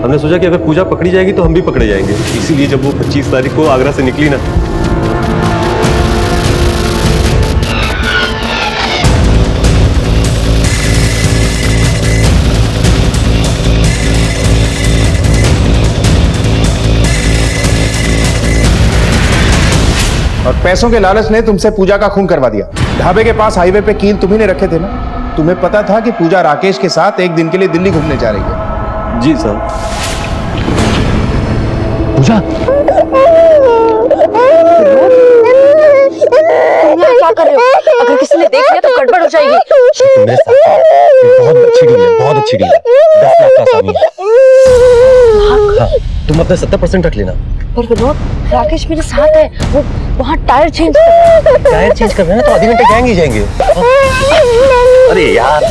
हमने सोचा कि अगर पूजा पकड़ी जाएगी तो हम भी पकड़े जाएंगे, इसीलिए जब वो 25 तारीख को आगरा से निकली ना, और पैसों के लालच ने तुमसे पूजा का खून करवा दिया। ढाबे के पास हाईवे पे कील तुम्ही ने रखे थे ना। तुम्हें पता था कि पूजा राकेश के साथ एक दिन के लिए दिल्ली घूमने जा रही है। जी साहब। पूजा क्या कर रहे हो? अगर किसी ने देख लिया तो गड़बड़ हो जाएगी। बहुत अच्छी डील है, बहुत अच्छी डील है। 10 लाख का आसामी है। हाँ, तुम अपना 70% रख लेना। पर विनोद, राकेश मेरे साथ है, वो वहाँ टायर चेंज कर रहा है। टायर चेंज कर रहे हैं तो आधे घंटे गैंग ही जाएंगे। अरे यार,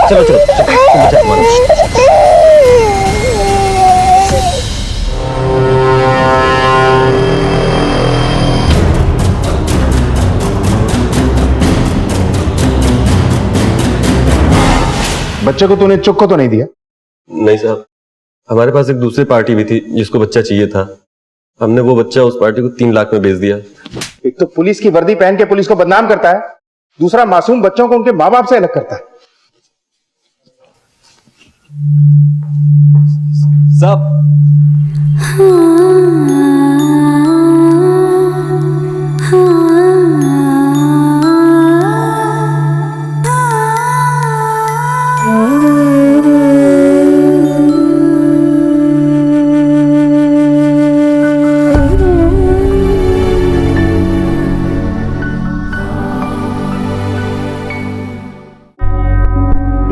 चलो तुम बचा तुम्हारा। बच्चे को तूने चुक को तो नहीं दिया? नहीं साहब, हमारे पास एक दूसरी पार्टी भी थी जिसको बच्चा चाहिए था। हमने वो बच्चा उस पार्टी को 3 लाख में बेच दिया। एक तो पुलिस की वर्दी पहन के पुलिस को बदनाम करता है, दूसरा मासूम बच्चों को उनके माँ बाप से अलग करता है। साहब,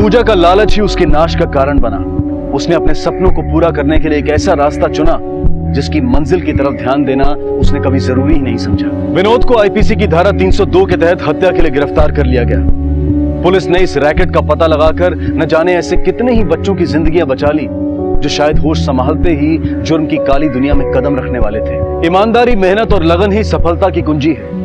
पूजा का लालच ही उसके नाश का कारण बना। उसने अपने सपनों को पूरा करने के लिए एक ऐसा रास्ता चुना जिसकी मंजिल की तरफ ध्यान देना उसने कभी जरूरी ही नहीं समझा। विनोद को आईपीसी की धारा 302 के तहत हत्या के लिए गिरफ्तार कर लिया गया। पुलिस ने इस रैकेट का पता लगाकर न जाने ऐसे कितने ही बच्चों की जिंदगियां बचा ली जो शायद होश संभालते ही जुर्म की काली दुनिया में कदम रखने वाले थे। ईमानदारी, मेहनत और लगन ही सफलता की कुंजी है।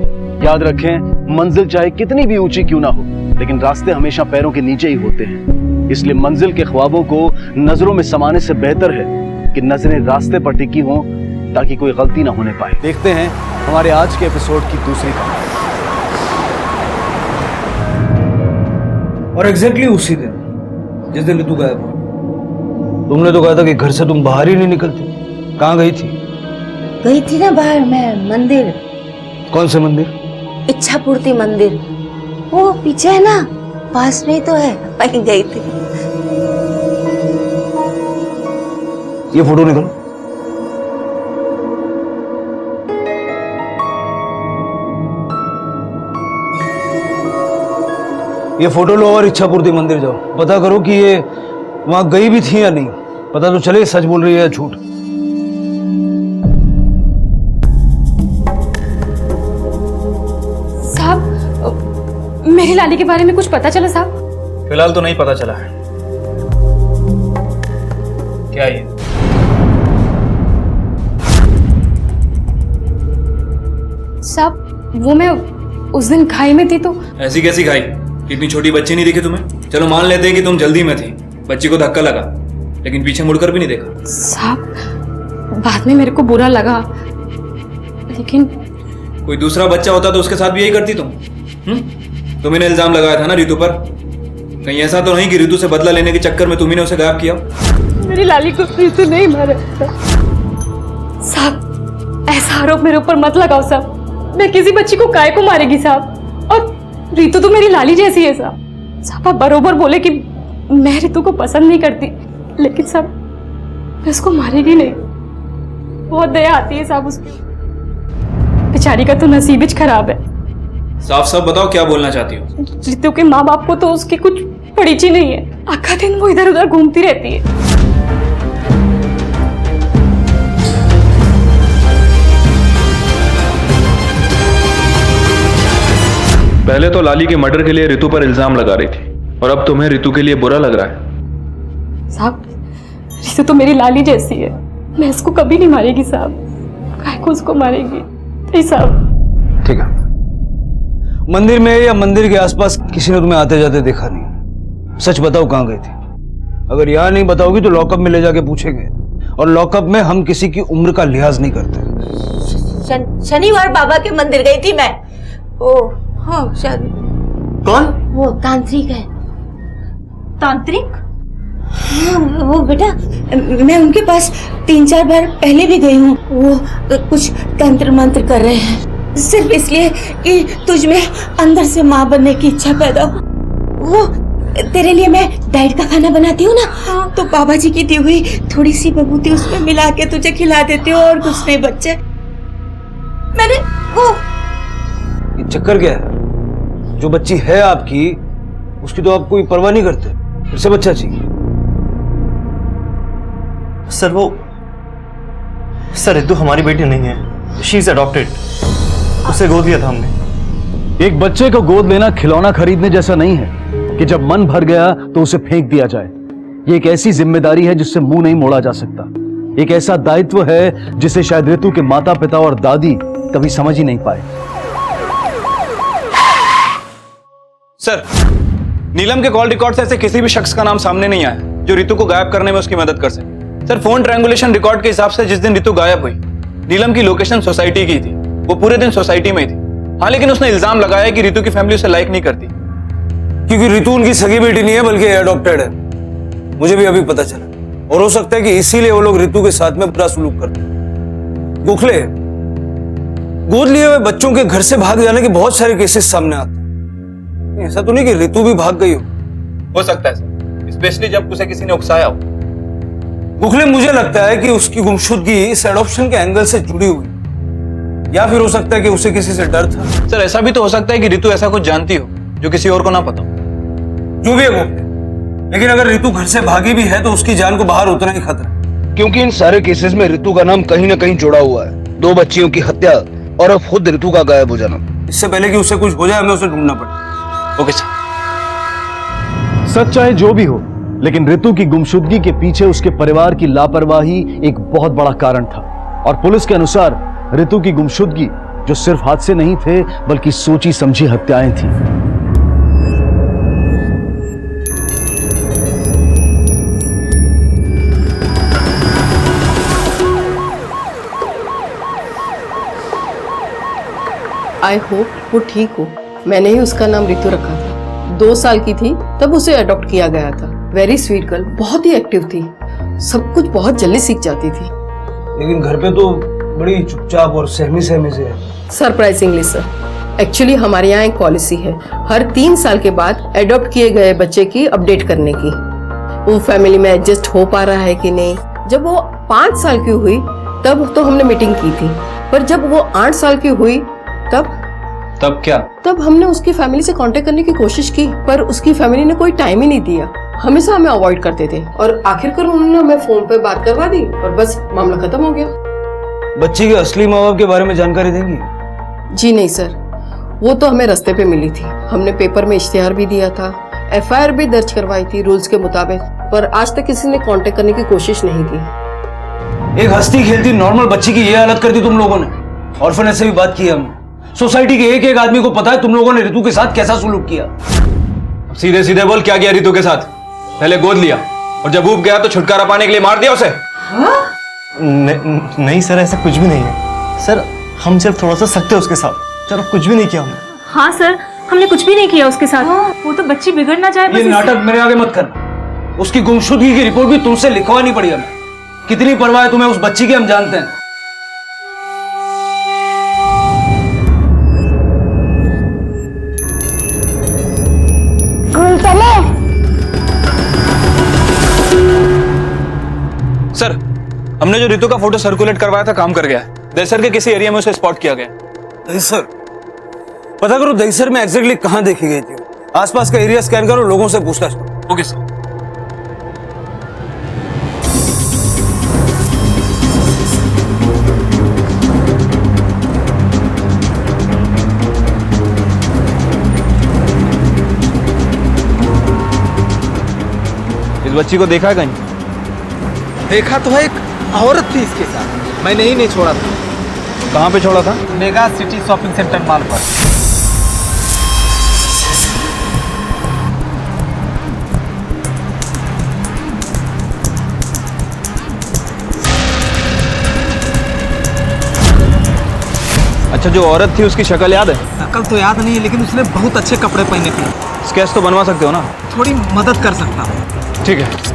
याद रखें, मंजिल चाहे कितनी भी ऊंची क्यों ना हो, लेकिन रास्ते हमेशा पैरों के नीचे ही होते हैं। इसलिए मंजिल के ख्वाबों को नजरों में समाने से बेहतर है कि नजरें रास्ते पर टिकी हों ताकि कोई गलती ना होने पाए। देखते हैं हमारे आज के एपिसोड की दूसरी कहानी। और एग्जैक्टली उसी दिन जिस दिन ऋतु गायब हुई, तुमने तो कहा था कि घर से तुम बाहर ही नहीं निकलती। कहाँ गई थी? गई थी ना बाहर, मैं मंदिर। कौन से मंदिर? इच्छा पूर्ति मंदिर, वो पीछे है ना, पास में ही तो है, वहीं गई थी। ये फोटो निकालो। ये फोटो लो और इच्छा पूर्ति मंदिर जाओ, पता करो कि ये वहां गई भी थी या नहीं। पता तो चले सच बोल रही है या झूठ। मेरी लाली के बारे में कुछ पता चला साहब? फिलहाल तो नहीं पता चला है। क्या ये? साहब, वो मैं उस दिन खाई में थी तो। ऐसी कैसी खाई? इतनी छोटी बच्ची नहीं दिखी तुम्हें? चलो मान लेते हैं कि तुम जल्दी में थी, बच्ची को धक्का लगा, लेकिन पीछे मुड़कर भी नहीं देखा। साहब, बाद में मेरे को बुरा लगा, लेकिन कोई दूसरा बच्चा होता तो उसके साथ भी यही करती तुम? तुम्हें इल्जाम लगाया था ना ऋतु पर। कहीं ऐसा तो नहीं कि ऋतु से बदला लेने के चक्कर में तुम्ही ने उसे गायब किया? मेरी लाली को ऋतु नहीं मारा था। साहब, ऐसा आरोप मेरे ऊपर मत लगाओ साहब। मैं किसी बच्ची को काय को मारेगी साहब? और ऋतु तो मेरी लाली जैसी है साहब। साहब, आप बरोबर बोले कि मैं ऋतु को पसंद नहीं करती, लेकिन साहब मैं उसको मारेगी नहीं। बहुत दया आती है साहब उसकी। बेचारी का तो नसीब ही खराब है। साफ साफ बताओ क्या बोलना चाहती हो? ऋतु के माँ बाप को तो उसकी कुछ परिचय नहीं है। आखा दिन वो इधर उधर घूमती रहती है। पहले तो लाली के मर्डर के लिए ऋतु पर इल्जाम लगा रही थी, और अब तुम्हें ऋतु के लिए बुरा लग रहा है। साहब, ऋतु तो मेरी लाली जैसी है। मैं इसको कभी नहीं मारेगी साहब। काय को उसको मारेगी? नहीं साहब। ठीक है, मंदिर में या मंदिर के आसपास किसी ने तुम्हें आते जाते देखा नहीं। सच बताओ, कहाँ गई थी? अगर यहाँ नहीं बताओगी तो लॉकअप में ले जाके पूछेंगे, और लॉकअप में हम किसी की उम्र का लिहाज नहीं करते। शनिवार बाबा के मंदिर गई थी मैं। ओ हाँ, शायद। कौन? वो तांत्रिक है। तांत्रिक? हाँ, वो बेटा, मैं उनके पास 3-4 बार पहले भी गई हूँ। वो कुछ तंत्र मंत्र कर रहे हैं, सिर्फ इसलिए कि तुझ में अंदर से माँ बनने की इच्छा पैदा हो। वो तेरे लिए मैं डाइट का खाना बनाती हूँ ना, तो बाबा जी की दी हुई थोड़ी सी बबूती उसमें मिला के तुझे खिला देती हूँ, और कुछ नहीं बच्चे। मैंने वो ये चक्कर क्या है? जो बच्ची है आपकी, उसकी तो आप कोई परवाह नहीं करते, फिर से बच्चा चाहिए। सर ऋतु हमारी बेटी नहीं है, शी इज अडॉप्टेड। उसे गोद लिया था हमने। एक बच्चे को गोद लेना खिलौना खरीदने जैसा नहीं है कि जब मन भर गया तो उसे फेंक दिया जाए। ये एक ऐसी जिम्मेदारी है जिससे मुंह नहीं मोड़ा जा सकता। एक ऐसा दायित्व है जिसे शायद ऋतु के माता पिता और दादी कभी समझ ही नहीं पाए। सर, नीलम के कॉल रिकॉर्ड से ऐसे किसी भी शख्स का नाम सामने नहीं आया जो रितु को गायब करने में उसकी मदद कर सके। सर फोन ट्रायंगुलेशन रिकॉर्ड के हिसाब से जिस दिन रितु गायब हुई नीलम की लोकेशन सोसाइटी की थी, वो पूरे दिन सोसाइटी में ही थी। हाँ, लेकिन उसने इल्जाम लगाया कि रितु की फैमिली उसे लाइक नहीं करती, क्योंकि रितु उनकी सगी बेटी नहीं है बल्कि एडॉप्टेड है। मुझे भी अभी पता चला, और हो सकता है कि इसीलिए वो लोग रितु के साथ में बुरा सलूक करते हैं। गोखले, गोद लिए हुए बच्चों के घर से भाग जाने के बहुत सारे केसेस सामने आते हैं। ऐसा तो नहीं कि रितु भी भाग गई हो सकता है सर, स्पेशली जब उसे किसी ने उकसाया हो। गोखले, मुझे लगता है कि उसकी गुमशुदगी इस एडॉप्शन के एंगल से जुड़ी हुई, या फिर हो सकता है कि उसे किसी से डर था। सर ऐसा भी तो हो सकता है कि रितु ऐसा कुछ जानती हो जो किसी और को ना पता हो। जो भी है गोखले, लेकिन अगर रितु घर से भागी भी है तो उसकी जान को बाहर उतना ही खतरा है, क्योंकि इन सारे केसेस में रितु का नाम कहीं ना कहीं जुड़ा हुआ है। 2 बच्चियों की हत्या और अब खुद रितु का गायब हो जाना। इससे पहले कि उसे कुछ हो जाए हमें उसे ढूंढना पड़े। Okay sir. सच चाहे जो भी हो, लेकिन रितु की गुमशुदगी के पीछे उसके परिवार की लापरवाही एक बहुत बड़ा कारण था। और पुलिस के अनुसार रितु की गुमशुदगी जो सिर्फ हादसे नहीं थे बल्कि सोची समझी हत्याएं थी। आई होप वो ठीक हो। मैंने ही उसका नाम रितु रखा था। 2 साल की थी तब उसे अडॉप्ट किया गया था। वेरी स्वीट गर्ल, बहुत ही एक्टिव थी, सब कुछ बहुत जल्दी सीख जाती थी। लेकिन घर पे तो बड़ी चुपचाप और सहमी सहमी से है। सरप्राइजिंगली सर, एक्चुअली हमारे यहाँ एक पॉलिसी है हर 3 साल के बाद अडॉप्ट किए गए बच्चे की अपडेट करने की, वो फैमिली में एडजस्ट हो पा रहा है कि नहीं। जब वो 5 साल की हुई तब तो हमने मीटिंग की थी, पर जब वो 8 साल की हुई तब क्या? तब हमने उसकी फैमिली से कांटेक्ट करने की कोशिश की, पर उसकी फैमिली ने कोई टाइम ही नहीं दिया, हमेशा हमें अवॉइड करते थे, और आखिरकार उन्होंने हमें फोन पे बात करवा दी और बस मामला खत्म हो गया। बच्ची के असली माँ बाप के बारे में जानकारी देंगी? जी नहीं सर, वो तो हमें रास्ते पे मिली थी। हमने पेपर में इश्तिहार भी दिया था, FIR भी दर्ज करवाई थी रूल्स के मुताबिक, पर आज तक किसी ने कांटेक्ट करने की कोशिश नहीं की। एक हंसती खेलती नॉर्मल बच्ची की ये हालत कर दी तुम लोगों ने। ऑर्फनेज से भी बात की हमने। सोसाइटी के एक एक आदमी को पता है तुम लोगों ने रितु के साथ कैसा सुलूक किया। सीधे सीधे बोल, क्या किया रितु के साथ? पहले गोद लिया और जब ऊब गया तो छुटकारा पाने के लिए मार दिया उसे। नहीं सर, ऐसा कुछ भी नहीं है सर। हम सिर्फ थोड़ा सा सख्त थे उसके साथ सर, कुछ भी नहीं किया हमने। हाँ सर, हमने कुछ भी नहीं किया उसके साथ। वो तो बच्ची बिगड़ ना जाए। ये नाटक मेरे आगे मत करना। उसकी गुमशुदगी की रिपोर्ट भी तुमसे लिखवानी पड़ी हमें। कितनी परवाह है तुम्हें उस बच्ची की हम जानते हैं। सर, हमने जो रितु का फोटो सर्कुलेट करवाया था काम कर गया है। दहिसर के किसी एरिया में उसे स्पॉट किया गया। दहिसर? पता करो दहिसर में एग्जैक्टली कहां देखी गई थी। आसपास का एरिया स्कैन करो, लोगों से पूछताछ करो। Okay sir. इस बच्ची को देखा है कहीं? देखा तो है, एक औरत थी इसके साथ। मैंने ही नहीं छोड़ा था। कहाँ पे छोड़ा था? Mega city shopping centre mall पर। अच्छा, जो औरत थी उसकी शक्ल याद है? शक्ल तो याद नहीं है, लेकिन उसने बहुत अच्छे कपड़े पहने थे। स्केच तो बनवा सकते हो ना? थोड़ी मदद कर सकता हूँ। ठीक है।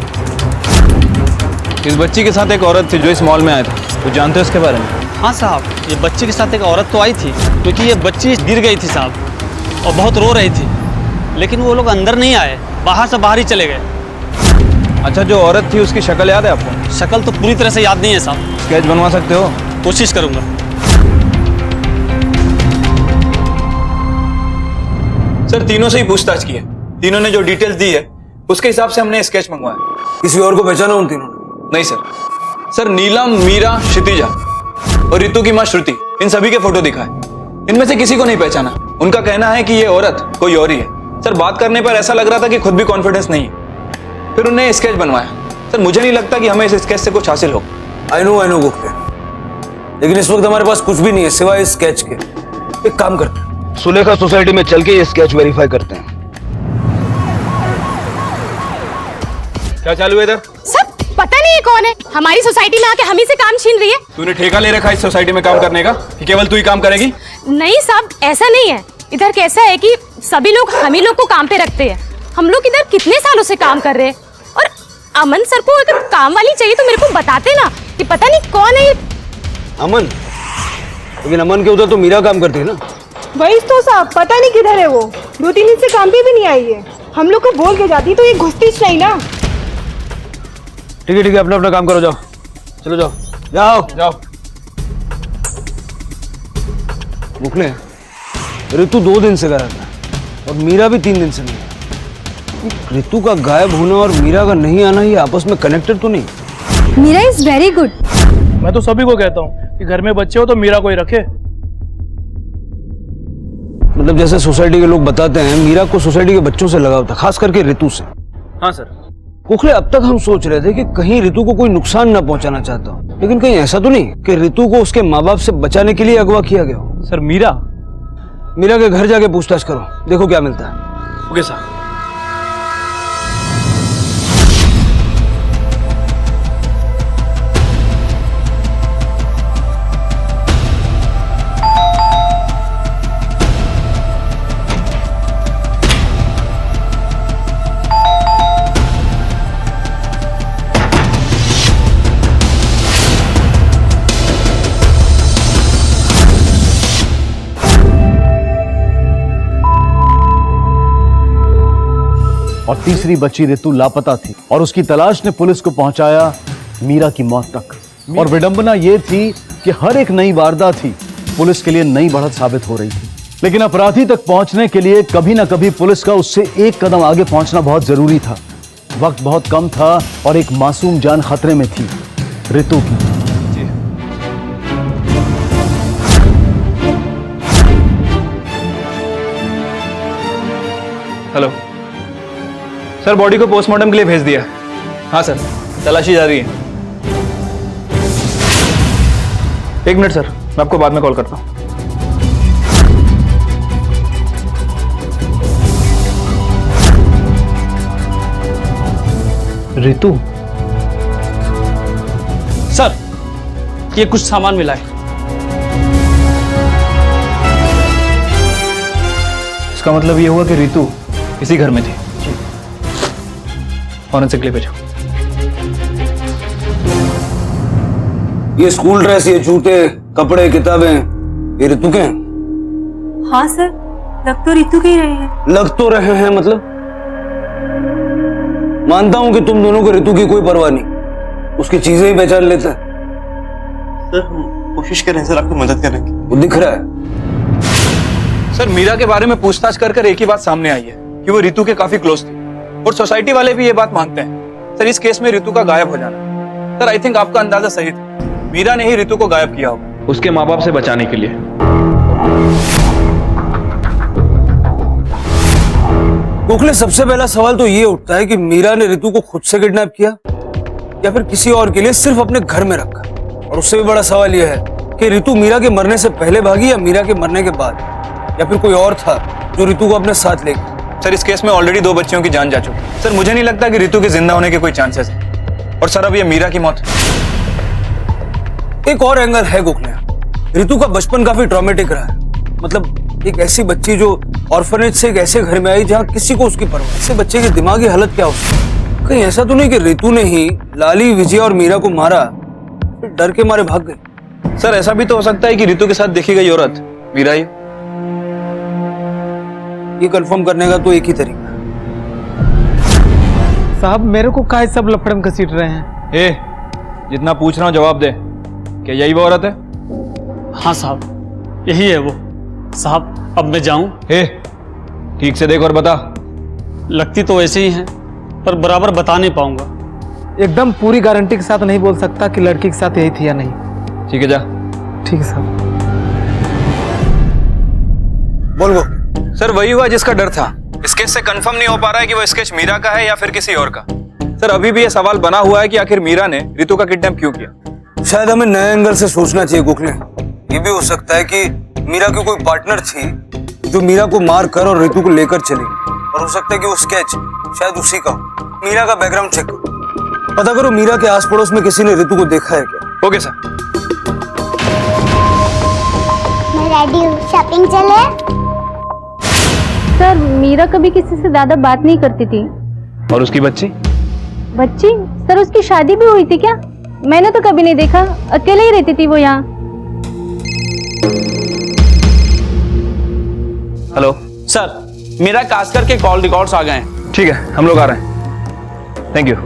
इस बच्ची के साथ एक औरत थी जो इस मॉल में आया था, तो जानते हो इसके बारे में? हाँ साहब, ये बच्ची के साथ एक औरत तो आई थी, क्योंकि ये बच्ची गिर गई थी साहब और बहुत रो रही थी, लेकिन वो लोग अंदर नहीं आए, बाहर से बाहर ही चले गए। अच्छा, जो औरत थी उसकी शक्ल याद है आपको? शक्ल तो पूरी तरह से याद नहीं है साहब। स्केच बनवा सकते हो? कोशिश करूंगा। सर, तीनों से ही पूछताछ की है। तीनों ने जो डिटेल्स दी है उसके हिसाब से हमने स्केच मंगवाया। किसी और को पहचाना उन तीनों ने? नहीं सर। सर, नीलम, मीरा, क्षितिजा और रितु की मां श्रुति, इन सभी के फोटो दिखाए। इनमें से किसी को नहीं पहचाना। उनका कहना है कि ये औरत कोई और ही है। सर, बात करने पर ऐसा लग रहा था कि खुद भी कॉन्फिडेंस नहीं है। फिर उन्हें स्केच बनवाया। सर, मुझे नहीं लगता कि हमें इस स्केच से कुछ हासिल हो। आई नो गोखले, लेकिन इस वक्त हमारे पास कुछ भी नहीं है सिवाय स्केच के। एक काम करते हैं, सुलेखा सोसाइटी में चल के ये स्केच वेरीफाई करते हैं। क्या चालू है इधर? सब पता नहीं है कौन है, हमारी सोसाइटी में आके हम ही से काम छीन रही है। तूने ठेका ले रखा है इस सोसाइटी में काम करने का कि केवल तू ही काम करेगी? नहीं साहब, ऐसा नहीं है। इधर कैसा है कि सभी लोग हम ही लोग को काम पे रखते हैं। हम लोग इधर कितने सालों से काम कर रहे हैं, और अमन सर को अगर काम वाली चाहिए तो मेरे को बताते ना कि पता नहीं कौन है ये। अमन, लेकिन अमन के उधर तो मीरा काम करती है ना। वही तो साहब, पता नहीं किधर है वो। 2-3 दिन से काम पे भी नहीं आई है। हम लोग को बोल के जाती तो ये घुसती नहीं ना। ठीक है अपना अपना काम करो, जाओ चलो जाओ जाओ जाओ। मुखले, ऋतु 2 दिन से गायब है और मीरा भी 3 दिन से नहीं है। ऋतु का गायब होना और मीरा का नहीं आना ये आपस में कनेक्टेड तो नहीं? Meera is very good. मैं तो सभी को कहता हूँ कि घर में बच्चे हो तो मीरा को ही रखे। मतलब जैसे सोसाइटी के लोग बताते हैं, मीरा को सोसाइटी के बच्चों से लगाव था, खास करके ऋतु से। हाँ सर। गोखले, अब तक हम सोच रहे थे कि कहीं ऋतु को कोई नुकसान ना पहुंचाना चाहता हो, लेकिन कहीं ऐसा तो नहीं कि ऋतु को उसके माँ बाप से बचाने के लिए अगवा किया गया हो? सर मीरा के घर जाके पूछताछ करो, देखो क्या मिलता है। Okay sir. और तीसरी बच्ची ऋतु लापता थी और उसकी तलाश ने पुलिस को पहुंचाया मीरा की मौत तक। और विडंबना यह थी कि हर एक नई वारदात थी पुलिस के लिए नई बढ़त साबित हो रही थी। लेकिन अपराधी तक पहुंचने के लिए कभी ना कभी पुलिस का उससे एक कदम आगे पहुंचना बहुत जरूरी था। वक्त बहुत कम था और एक मासूम जान खतरे में थी, ऋतु की। हेलो सर, बॉडी को पोस्टमार्टम के लिए भेज दिया। हाँ सर, तलाशी जारी है। 1 मिनट सर, मैं आपको बाद में कॉल करता हूँ। ऋतु सर, ये कुछ सामान मिला है। इसका मतलब ये हुआ कि ऋतु इसी घर में थी। फॉरेंसिक ले भेजो। ये स्कूल ड्रेस, ये जूते, कपड़े, किताबें, ये ऋतु के हैं? हाँ सर, लग तो ऋतु के ही रहे हैं। लग तो रहे हैं मतलब? मानता हूं कि तुम दोनों को ऋतु की कोई परवाह नहीं, उसकी चीजें ही पहचान लेते हैं। सर हम कोशिश कर रहे हैं सर आपकी मदद करने की। वो दिख रहा है। सर मीरा के बारे में पूछताछ कर एक ही बात सामने आई है कि वो ऋतु के काफी क्लोज थी, और सोसाइटी वाले भी ये बात मानते हैं। सर इस केस में ऋतु का गायब हो जाना, सर आई थिंक आपका अंदाजा सही था। मीरा ने ही ऋतु को गायब किया होगा उसके माँ बाप से बचाने के लिए। गोखले, सबसे पहला सवाल तो ये उठता है कि मीरा ने ऋतु को खुद से किडनैप किया या फिर किसी और के लिए सिर्फ अपने घर में रखा? और उससे भी बड़ा सवाल यह है कि ऋतु मीरा के मरने से पहले भागी या मीरा के मरने के बाद, या फिर कोई और था जो ऋतु को अपने साथ ले गया? सर इस केस में ऑलरेडी 2 बच्चियों की जान जा चुकी। सर मुझे नहीं लगता कि ऋतु के जिंदा होने के कोई चांसेस है। और सर अब ये मीरा की मौत। एक और एंगल है गोखले, ऋतु का बचपन काफी ट्रॉमेटिक रहा है। मतलब एक ऐसी बच्ची जो ऑर्फनेज से एक ऐसे घर में आई जहाँ किसी को उसकी परवाह। ऐसे बच्चे की दिमागी हालत क्या हो सकती? कहीं ऐसा तो नहीं कि ऋतु ने ही लाली, विजय और मीरा को मारा, फिर डर के मारे भाग गई? सर ऐसा भी तो हो सकता है कि ऋतु के साथ देखी गई औरत मीरा ही। ये कंफर्म करने का तो एक ही तरीका है। साहब मेरे को काहे सब लफड़े में घसीट रहे हैं? ए, जितना पूछ रहा हूँ जवाब दे। क्या यही वो औरत है? हाँ साहब, यही है वो। साहब अब मैं जाऊं? ठीक से देख और बता। लगती तो ऐसे ही हैं, पर बराबर बता नहीं पाऊंगा। एकदम पूरी गारंटी के साथ नहीं बोल सकता कि लड़की के साथ यही थी या नहीं। ठीक है जा। ठीक है साहब। बोल वो। सर वही हुआ जिसका डर था। इस केस से कंफर्म नहीं हो पा रहा है कि वो स्केच मीरा का है या फिर किसी और का। सर अभी भी ये सवाल बना हुआ है कि आखिर मीरा ने ऋतु का किडनैप क्यों किया। शायद हमें नए एंगल से सोचना चाहिए गोखले। ये भी हो सकता है कि मीरा की कोई पार्टनर थी जो मीरा को मार कर और ऋतु को लेकर चली, और हो सकता है कि वो स्केच शायद उसी का हो। मीरा का बैकग्राउंड चेक करो। पता करो मीरा के आस पड़ोस में किसी ने ऋतु को देखा है क्या। Okay sir. मैं रेडी हूँ, शॉपिंग चले। सर मीरा कभी किसी से ज्यादा बात नहीं करती थी। और उसकी बच्ची? बच्ची? सर उसकी शादी भी हुई थी क्या? मैंने तो कभी नहीं देखा, अकेले ही रहती थी वो यहाँ। हेलो सर, मेरा कास्कर के कॉल रिकॉर्ड्स आ गए हैं। ठीक है, हम लोग आ रहे हैं। Thank you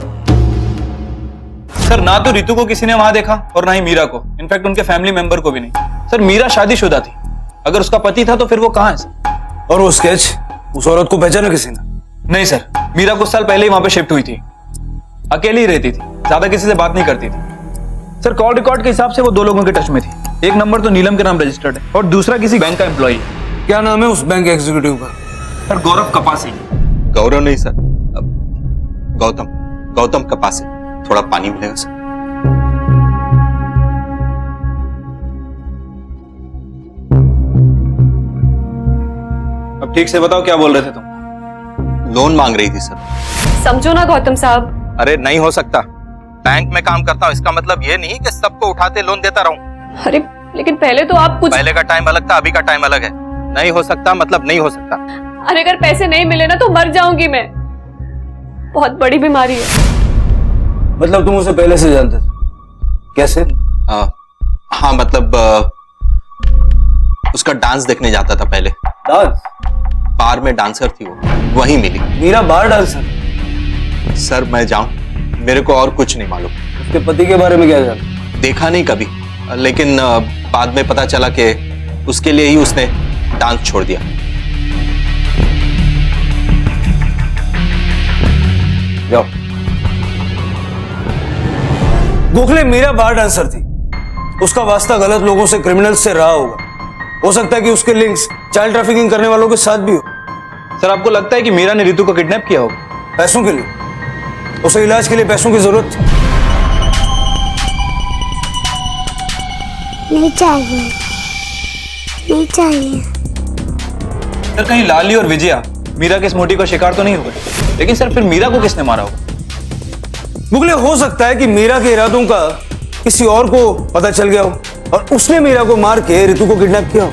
sir. ना तो रितु को किसी ने वहां देखा और ना ही मीरा को, इनफैक्ट उनके फैमिली मेंबर को भी नहीं। सर मीरा शादीशुदा थी, अगर उसका पति था तो फिर वो कहाँ है सर? और वो स्केच, उस औरत को पहचाना किसी ने? नहीं सर, मीरा कुछ साल पहले ही वहां पे शिफ्ट हुई थी, अकेली ही रहती थी, ज्यादा किसी से बात नहीं करती थी। सर कॉल रिकॉर्ड के हिसाब से वो 2 लोगों के टच में थी। एक नंबर तो नीलम के नाम रजिस्टर्ड है और दूसरा किसी बैंक का एम्प्लॉई। क्या नाम है उस बैंक एग्जीक्यूटिव का? सर गौरव कपासी। गौरव नहीं सर, गौतम कपासी। थोड़ा पानी मिलेगा सर? अब ठीक से बताओ क्या बोल रहे थे तुम? लोन मांग रही थी सर। समझो ना गौतम साहब। अरे नहीं हो सकता, बैंक में काम करता हूँ, इसका मतलब ये नहीं कि सबको उठाते लोन देता रहूं। अरे लेकिन पहले तो आप कुछ। पहले का टाइम अलग था, अभी का टाइम अलग है। नहीं हो सकता मतलब नहीं हो सकता। अरे अगर पैसे नहीं मिले ना तो मर जाऊंगी मैं, बहुत बड़ी बीमारी है। मतलब तुम उसे पहले से जानते थे? कैसे? हाँ मतलब उसका डांस देखने जाता था पहले। डांस? बार में डांसर थी वो, वहीं मिली। Meera bar dancer? सर मैं जाऊं, मेरे को और कुछ नहीं मालूम। उसके पति के बारे में क्या जाना? देखा नहीं कभी, लेकिन बाद में पता चला कि उसके लिए ही उसने डांस छोड़ दिया। जाओ। गोखले मीरा बार डांसर थी, उसका वास्ता गलत लोगों से, क्रिमिनल्स से रहा होगा। हो सकता है कि उसके लिंक्स चाइल्ड ट्रैफिकिंग करने वालों के साथ भी हो। सर आपको लगता है कि मीरा ने रितु को किडनैप किया होगा? पैसों के लिए? उसे इलाज के लिए पैसों की जरूरत थी। नहीं चाहिए, नहीं चाहिए। सर कहीं लाली और विजया मीरा के इस मोटी का शिकार तो नहीं हो गए? लेकिन सर फिर मीरा को किसने मारा होगा? मुगले हो सकता है कि मीरा के इरादों का किसी और को पता चल गया हो और उसने मीरा को मार के रितु को किडनैप किया हो।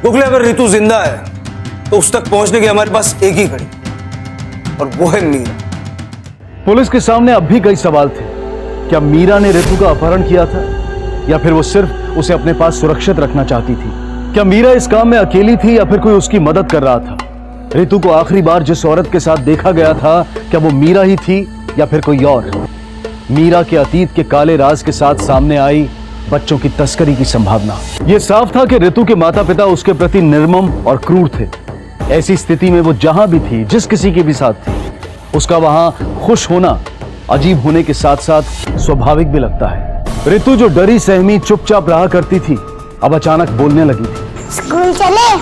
मुगले अगर रितु जिंदा है तो उस तक पहुंचने की हमारे पास एक ही घड़ी, और वो है मीरा। पुलिस के सामने अब भी कई सवाल थे। क्या मीरा ने रितु का अपहरण किया था या फिर वो सिर्फ उसे अपने पास सुरक्षित रखना चाहती थी? क्या मीरा इस काम में अकेली थी या फिर कोई उसकी मदद कर रहा था? रितु को आखिरी बार जिस औरत के साथ देखा गया था, क्या वो मीरा ही थी या फिर कोई और? मीरा के अतीत के काले राज के साथ सामने आई बच्चों की तस्करी की संभावना। यह साफ था कि रितु के माता पिता उसके प्रति निर्मम और क्रूर थे। ऐसी स्थिति में वो जहां भी थी, जिस किसी के भी साथ थी, उसका वहां खुश होना अजीब होने के साथ साथ स्वाभाविक भी लगता है। रितु जो डरी सहमी चुपचाप रहा करती थी, अब अचानक बोलने लगी थी। स्कूल चले?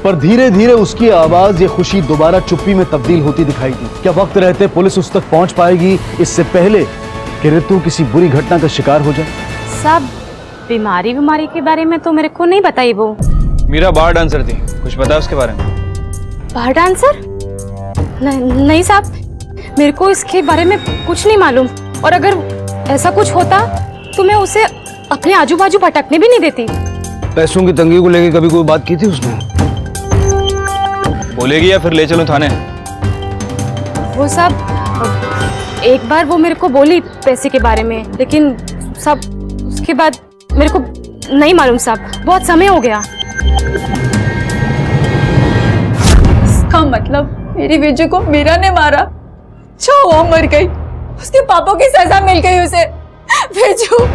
पर धीरे धीरे उसकी आवाज, ये खुशी दोबारा चुप्पी में तब्दील होती दिखाई दी। क्या वक्त रहते पुलिस उस तक पहुंच पाएगी इससे पहले कि रितु किसी बुरी घटना का शिकार हो जाए? सब बीमारी के बारे में तो मेरे को नहीं बताई वो। मीरा बार डांसर थी, कुछ पता है उसके बारे में? बार डांसर? नहीं साहब, मेरे को इसके बारे में कुछ नहीं मालूम, और अगर ऐसा कुछ होता तो मैं उसे अपने आजू बाजू भटकने भी नहीं देती। पैसों की तंगी को लेकर कभी कोई बात की थी उसने? बोलेगी या फिर ले चलूं थाने? वो सब एक बार वो मेरे को बोली पैसे के बारे में, लेकिन सब उसके बाद मेरे को नहीं मालूम साहब, बहुत समय हो गया। इसका मतलब मेरी विजय को मीरा ने मारा, वो मर गई, उसके पापों की सजा मिल गई उसे। विजू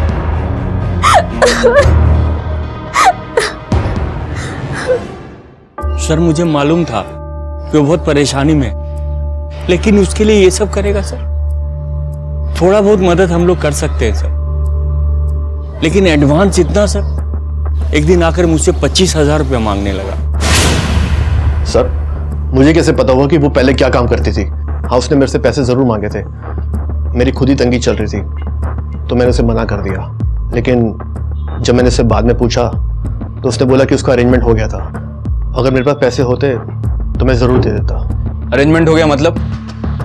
सर मुझे मालूम था कि वो बहुत परेशानी में, लेकिन उसके लिए ये सब करेगा सर? थोड़ा बहुत मदद हम लोग कर सकते हैं सर, लेकिन एडवांस इतना सर? एक दिन आकर मुझसे 25,000 रुपया मांगने लगा। सर मुझे कैसे पता हुआ कि वो पहले क्या काम करती थी? हाँ उसने मेरे से पैसे जरूर मांगे थे, मेरी खुद ही तंगी चल रही थी तो मैंने उसे मना कर दिया, लेकिन जब मैंने इससे बाद में पूछा तो उसने बोला कि उसका अरेंजमेंट हो गया था। अगर मेरे पास पैसे होते तो मैं ज़रूर दे देता। अरेंजमेंट हो गया मतलब?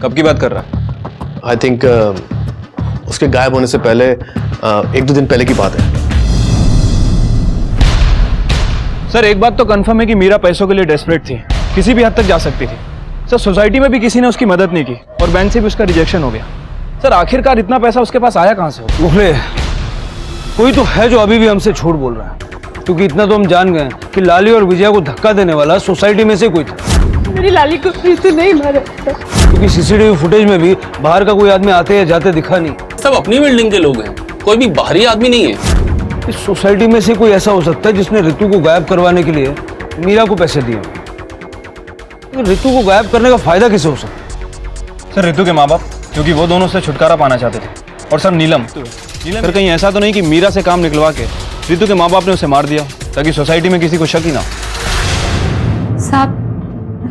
कब की बात कर रहा है? आई थिंक उसके गायब होने से पहले 1-2 दिन पहले की बात है। सर एक बात तो कंफर्म है कि मीरा पैसों के लिए डेस्परेट थी, किसी भी हद तक जा सकती थी। सर सोसाइटी में भी किसी ने उसकी मदद नहीं की और बैंक से भी उसका रिजेक्शन हो गया। सर आखिरकार इतना पैसा उसके पास आया कहां से? गोखले, कोई तो है जो अभी भी हमसे झूठ बोल रहा है, क्योंकि इतना तो हम जान गए कि लाली और विजया को धक्का देने वाला सोसाइटी में से कोई था। मेरी लाली को रितु नहीं मारा, क्योंकि सीसीटीवी फुटेज में भी बाहर का कोई आदमी आते या जाते दिखा नहीं। सब अपनी बिल्डिंग के लोग हैं, कोई भी बाहरी आदमी नहीं है। इस सोसाइटी में से कोई ऐसा हो सकता है जिसने रितु को गायब करवाने के लिए मीरा को पैसे दिए। तो रितु को गायब करने का फायदा किसे हो सकता है? सर रितु के माँ बाप, क्योंकि वो दोनों से छुटकारा पाना चाहते थे। और सर नीलम, सर कहीं ऐसा तो नहीं कि मीरा से काम निकलवा के रितु के माँ बाप ने उसे मार दिया ताकि सोसाइटी में किसी को शक ही ना हो? साहब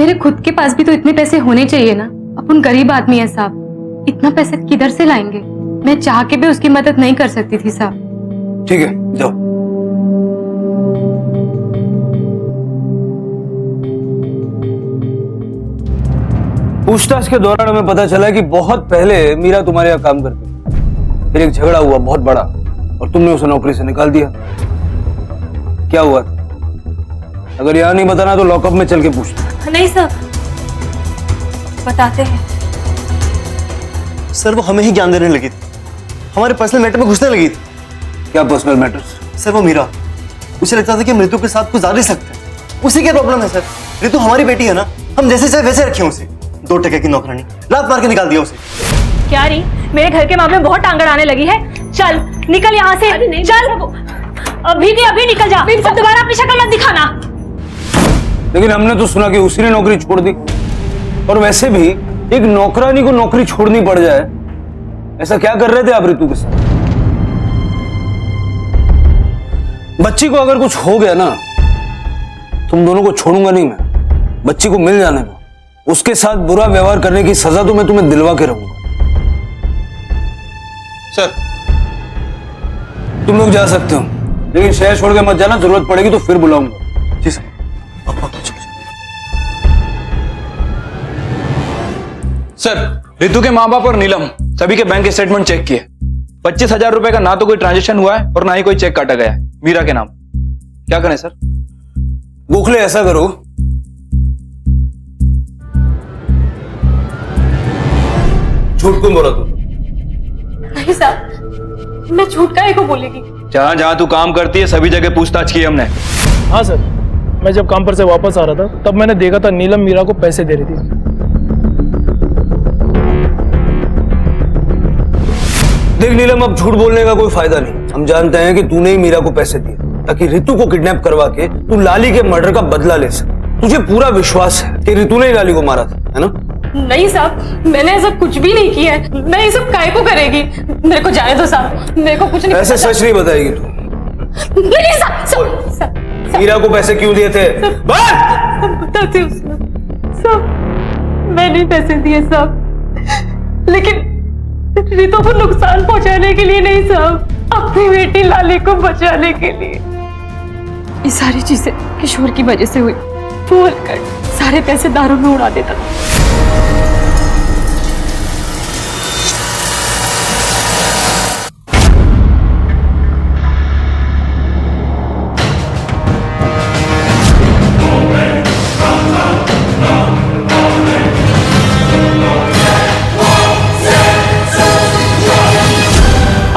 मेरे खुद के पास भी तो इतने पैसे होने चाहिए ना। अपन गरीब आदमी है साहब, इतना पैसे किधर से लाएंगे? मैं चाह के भी उसकी मदद नहीं कर सकती थी साहब। ठीक है जाओ। पूछताछ के दौरान हमें पता चला कि बहुत पहले मीरा तुम्हारे यहाँ काम करती थी। फिर एक झगड़ा हुआ बहुत बड़ा और तुमने उसे नौकरी से निकाल दिया। क्या हुआ? अगर यहाँ नहीं बताना तो लॉकअप में चल के पूछते। नहीं सर, बताते हैं। सर वो हमें ही ज्ञान देने लगी थी, हमारे पर्सनल मैटर में घुसने लगी थी। क्या पर्सनल मैटर्स? सर वो मीरा, उसे लगता था कि हम रितु के साथ कुछ ज्यादा ही सकते हैं। उसी क्या प्रॉब्लम है सर? रितु हमारी बेटी है ना, हम जैसे चाहे वैसे रखे उसे। 2 टके की नौकरानी लात मार के निकाल दिया उसे। क्या री, मेरे घर के मामले में बहुत टांगड़ आने लगी है। चल निकल यहाँ से, चल अभी के अभी निकल जा, अब दोबारा अपनी शक्ल मत दिखाना। लेकिन हमने तो सुना कि उसी ने नौकरी छोड़ दी। और वैसे भी एक नौकरानी को नौकरी छोड़नी पड़ जाए, ऐसा क्या कर रहे थे आप रितु के साथ? बच्ची को अगर कुछ हो गया ना, तुम दोनों को छोड़ूंगा नहीं मैं। बच्ची को मिल जाने दो, उसके साथ बुरा व्यवहार करने की सजा तो मैं तुम्हें दिलवा के रहूंगा। सर तुम लोग जा सकते हो, लेकिन शहर छोड़ के मत जाना, जरूरत पड़ेगी तो फिर बुलाऊंगा। जी सर। सर रितु के माँ बाप और नीलम सभी के बैंक स्टेटमेंट चेक किए। 25,000 रुपए का ना तो कोई ट्रांजेक्शन हुआ है और ना ही कोई चेक काटा गया है मीरा के नाम। क्या करें सर? गोखले ऐसा करो, झूठ क्यों बोला तुम? नहीं साहब, मैं झूठ काहे को बोलेगी? जहां जहां तू काम करती है सभी जगह पूछताछ की हमने। हाँ सर, मैं जब काम पर से वापस आ रहा था तब मैंने देखा था नीलम मीरा को पैसे दे रही थी। देख नीलम, अब झूठ बोलने का कोई फायदा नहीं। हम जानते हैं कि तूने ही मीरा को पैसे दिए ताकि रितु को किडनैप करवा के तू लाली के मर्डर का बदला ले सके। तुझे पूरा विश्वास है कि रितु ने ही लाली को मारा था, है ना? नहीं साहब, मैंने ऐसा कुछ भी नहीं किया है। मैं ये सब काहे को करेगी? मेरे को जाने दो साहब, मेरे को कुछ नहीं। ऐसे सच नहीं बताएगी तू। नहीं साहब, मीरा को पैसे क्यों दिए थे? बताती हूँ साहब, मैंने पैसे दिए साहब, लेकिन रितु को नुकसान पहुंचाने के लिए नहीं साहब, अपनी बेटी लाली को बचाने के लिए। ये सारी चीजें किशोर की वजह से हुई। बोल कर सारे पैसे दारू में उड़ा देता।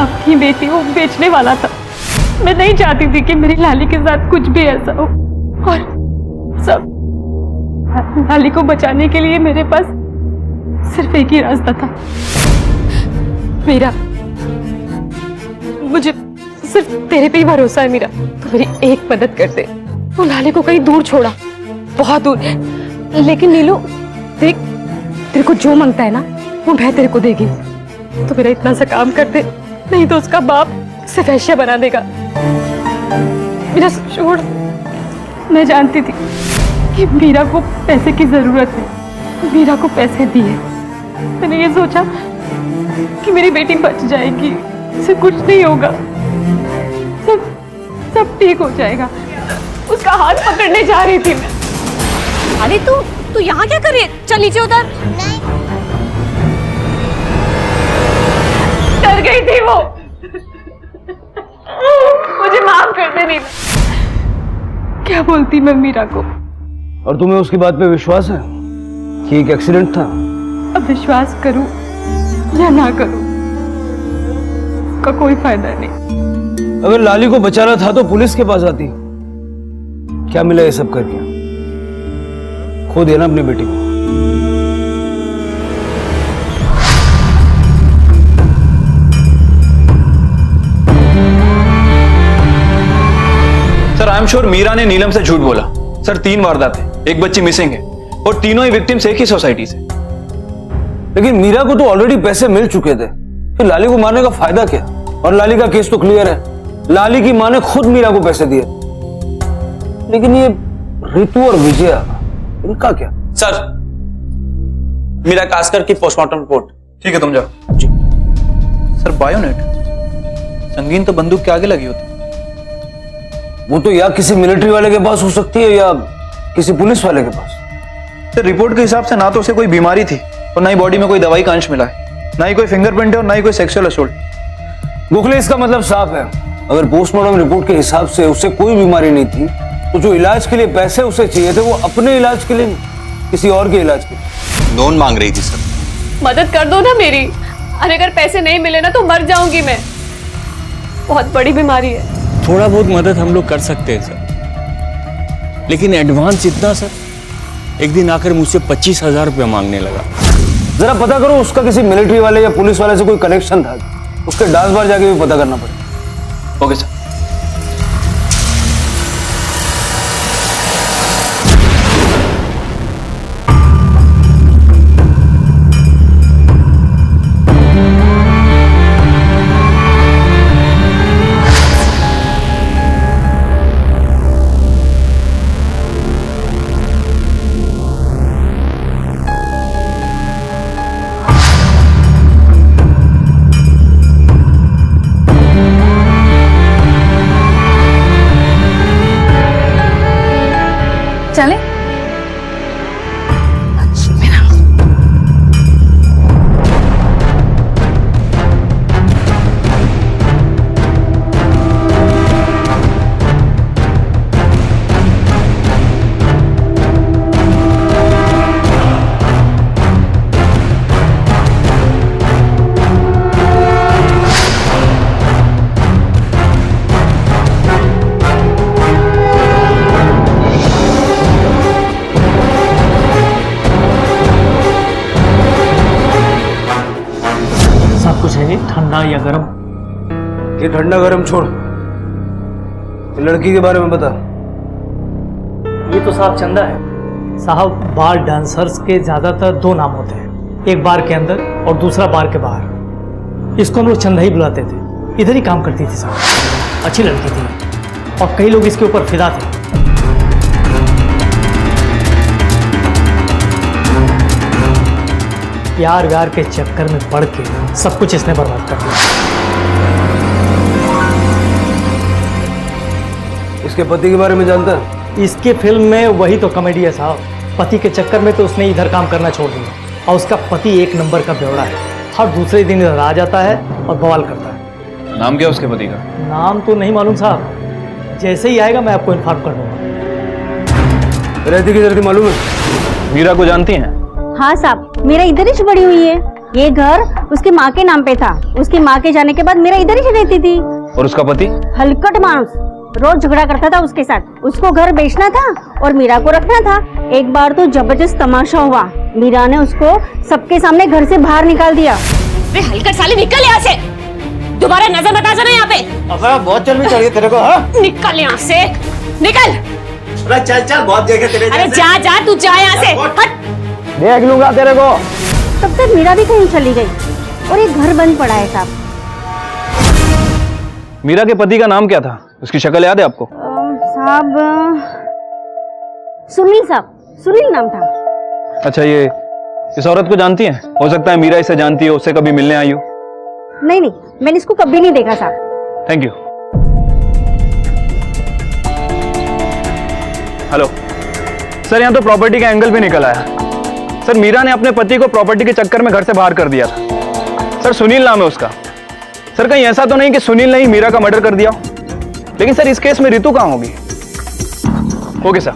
अपनी बेटी को बेचने वाला था। मैं नहीं चाहती थी कि मेरी लाली के साथ कुछ भी ऐसा हो, और सब लाली को बचाने के लिए मेरे पास सिर्फ एक ही रास्ता था। मीरा, मुझे सिर्फ तेरे पे ही भरोसा है मीरा। तो मेरी एक मदद कर दे। तो लाली को कहीं दूर छोड़ा, बहुत दूर। लेकिन नीलू देख, तेरे को जो मांगता है ना वो मैं तेरे को देगी। तो मेरा इतना सा काम कर दे, नहीं तो उसका बाप उसे वैश्या बना देगा। मेरा छोड़। मैं जानती थी कि मीरा को पैसे की जरूरत है, मीरा को पैसे दिए। मैंने ये सोचा कि मेरी बेटी बच जाएगी, उसे कुछ नहीं होगा। सब ठीक हो जाएगा। उसका हाथ पकड़ने जा रही थी मैं। अरे तू यहाँ क्या कर रही है? चल नीचे उतर। डर गई थी वो। मुझे माफ कर दे नीलम। क्या बोलती मैं मीरा को? और तुम्हें उसकी बात पे विश्वास है कि एक एक्सीडेंट था? अब विश्वास करूं या ना करूं, का कोई फायदा नहीं। अगर लाली को बचाना था तो पुलिस के पास आती। क्या मिला ये सब करके? खो दिया ना अपनी बेटी को। Sir I am sure Meera ने नीलम से झूठ बोला। सर 3 वारदातें, एक बच्ची मिसिंग है और तीनों ही विक्टिम्स एक ही सोसाइटी से। लेकिन मीरा को तो ऑलरेडी पैसे मिल चुके थे, फिर लाली को मारने का फायदा क्या? और लाली का केस तो क्लियर है, लाली की मां ने खुद मीरा को पैसे दिए। लेकिन ये रितु और विजया, इनका क्या? सर मीरा कास्कर की पोस्टमार्टम रिपोर्ट। ठीक है तुम जाओ जी। सर बायोनेट संगीन तो बंदूक के आगे लगी होती। वो तो या किसी मिलिट्री वाले के पास हो सकती है या किसी पुलिस वाले के पास। सर रिपोर्ट के हिसाब से ना तो उसे कोई बीमारी थी और ना ही बॉडी में कोई दवाई का अंश मिला है, ना ही कोई फिंगरप्रिंट है और ना ही कोई सेक्सुअल असोल्ट। गोखले इसका मतलब साफ है, अगर पोस्टमार्टम रिपोर्ट के हिसाब से उसे कोई बीमारी नहीं थी तो जो इलाज के लिए पैसे उसे चाहिए थे वो अपने इलाज के लिए नहीं, किसी और के इलाज के लिए। लोन मांग रही थी सर। मदद कर दो ना मेरी। अरे अगर पैसे नहीं मिले ना तो मर जाऊंगी मैं। बहुत बड़ी बीमारी है। थोड़ा बहुत मदद हम लोग कर सकते हैं सर, लेकिन एडवांस इतना सर, एक दिन आकर मुझसे 25,000 रुपया मांगने लगा। जरा पता करो उसका किसी मिलिट्री वाले या पुलिस वाले से कोई कनेक्शन था, उसके डांस बार जाके भी पता करना पड़ेगा। Okay sir. चले ठंडा या गरम? ये ठंडा गरम छोड़, लड़की के बारे में बता। ये तो साहब चंदा है। साहब बार डांसर्स के ज्यादातर 2 नाम होते हैं, एक बार के अंदर और दूसरा बार के बाहर। इसको हम लोग चंदा ही बुलाते थे। इधर ही काम करती थी साहब, अच्छी लड़की थी और कई लोग इसके ऊपर फिदा थे। प्यार व्यार के चक्कर में पड़ के सब कुछ इसने बर्बाद कर दिया। इसके पति के बारे में जानता है? इसके फिल्म में वही तो कॉमेडी है साहब। पति के चक्कर में तो उसने इधर काम करना छोड़ दिया और उसका पति 1 नंबर का बेवड़ा है। हर दूसरे दिन इधर आ जाता है और बवाल करता है। नाम क्या उसके पति का? नाम तो नहीं मालूम साहब, जैसे ही आएगा मैं आपको इन्फॉर्म कर दूंगा। रहती किधर थी मालूम है? मीरा को जानती हैं? हाँ साहब, मेरा इधर ही बड़ी हुई है। ये घर उसकी माँ के नाम पे था। उसकी माँ के जाने के बाद मेरा इधर ही रहती थी। और उसका पति? हलकट मानुस, रोज झगड़ा करता था उसके साथ। उसको घर बेचना था और मीरा को रखना था। एक बार तो जबरदस्त तमाशा हुआ, मीरा ने उसको सबके सामने घर से बाहर निकाल दिया। वे हलकट साले निकल यहाँ से, दोबारा नजर मत आ जाना यहाँ पे। अब बहुत चर्बी चढ़ गई तेरे को। हाँ निकल यहाँ से, निकल। अरे चल चल, बहुत जगह तेरे। अरे जा जा, तू जा यहाँ से, हट। देख लूंगा तेरे को। तब तक मीरा भी कहीं चली गई और ये घर बंद पड़ा है साहब। मीरा के पति का नाम क्या था? उसकी शक्ल याद है आपको? साहब सुनील साहब, सुनील नाम था। अच्छा, ये इस औरत को जानती हैं? हो सकता है मीरा इसे जानती हो, उससे कभी मिलने आई हो। नहीं नहीं, मैंने इसको कभी नहीं देखा साहब। Thank you. हेलो सर, यहाँ तो प्रॉपर्टी का एंगल भी निकल आया। सर मीरा ने अपने पति को प्रॉपर्टी के चक्कर में घर से बाहर कर दिया था। सर सुनील नाम है उसका। सर कहीं ऐसा तो नहीं कि सुनील ने ही मीरा का मर्डर कर दिया? लेकिन सर इस केस में रितु कहाँ होगी? Okay sir.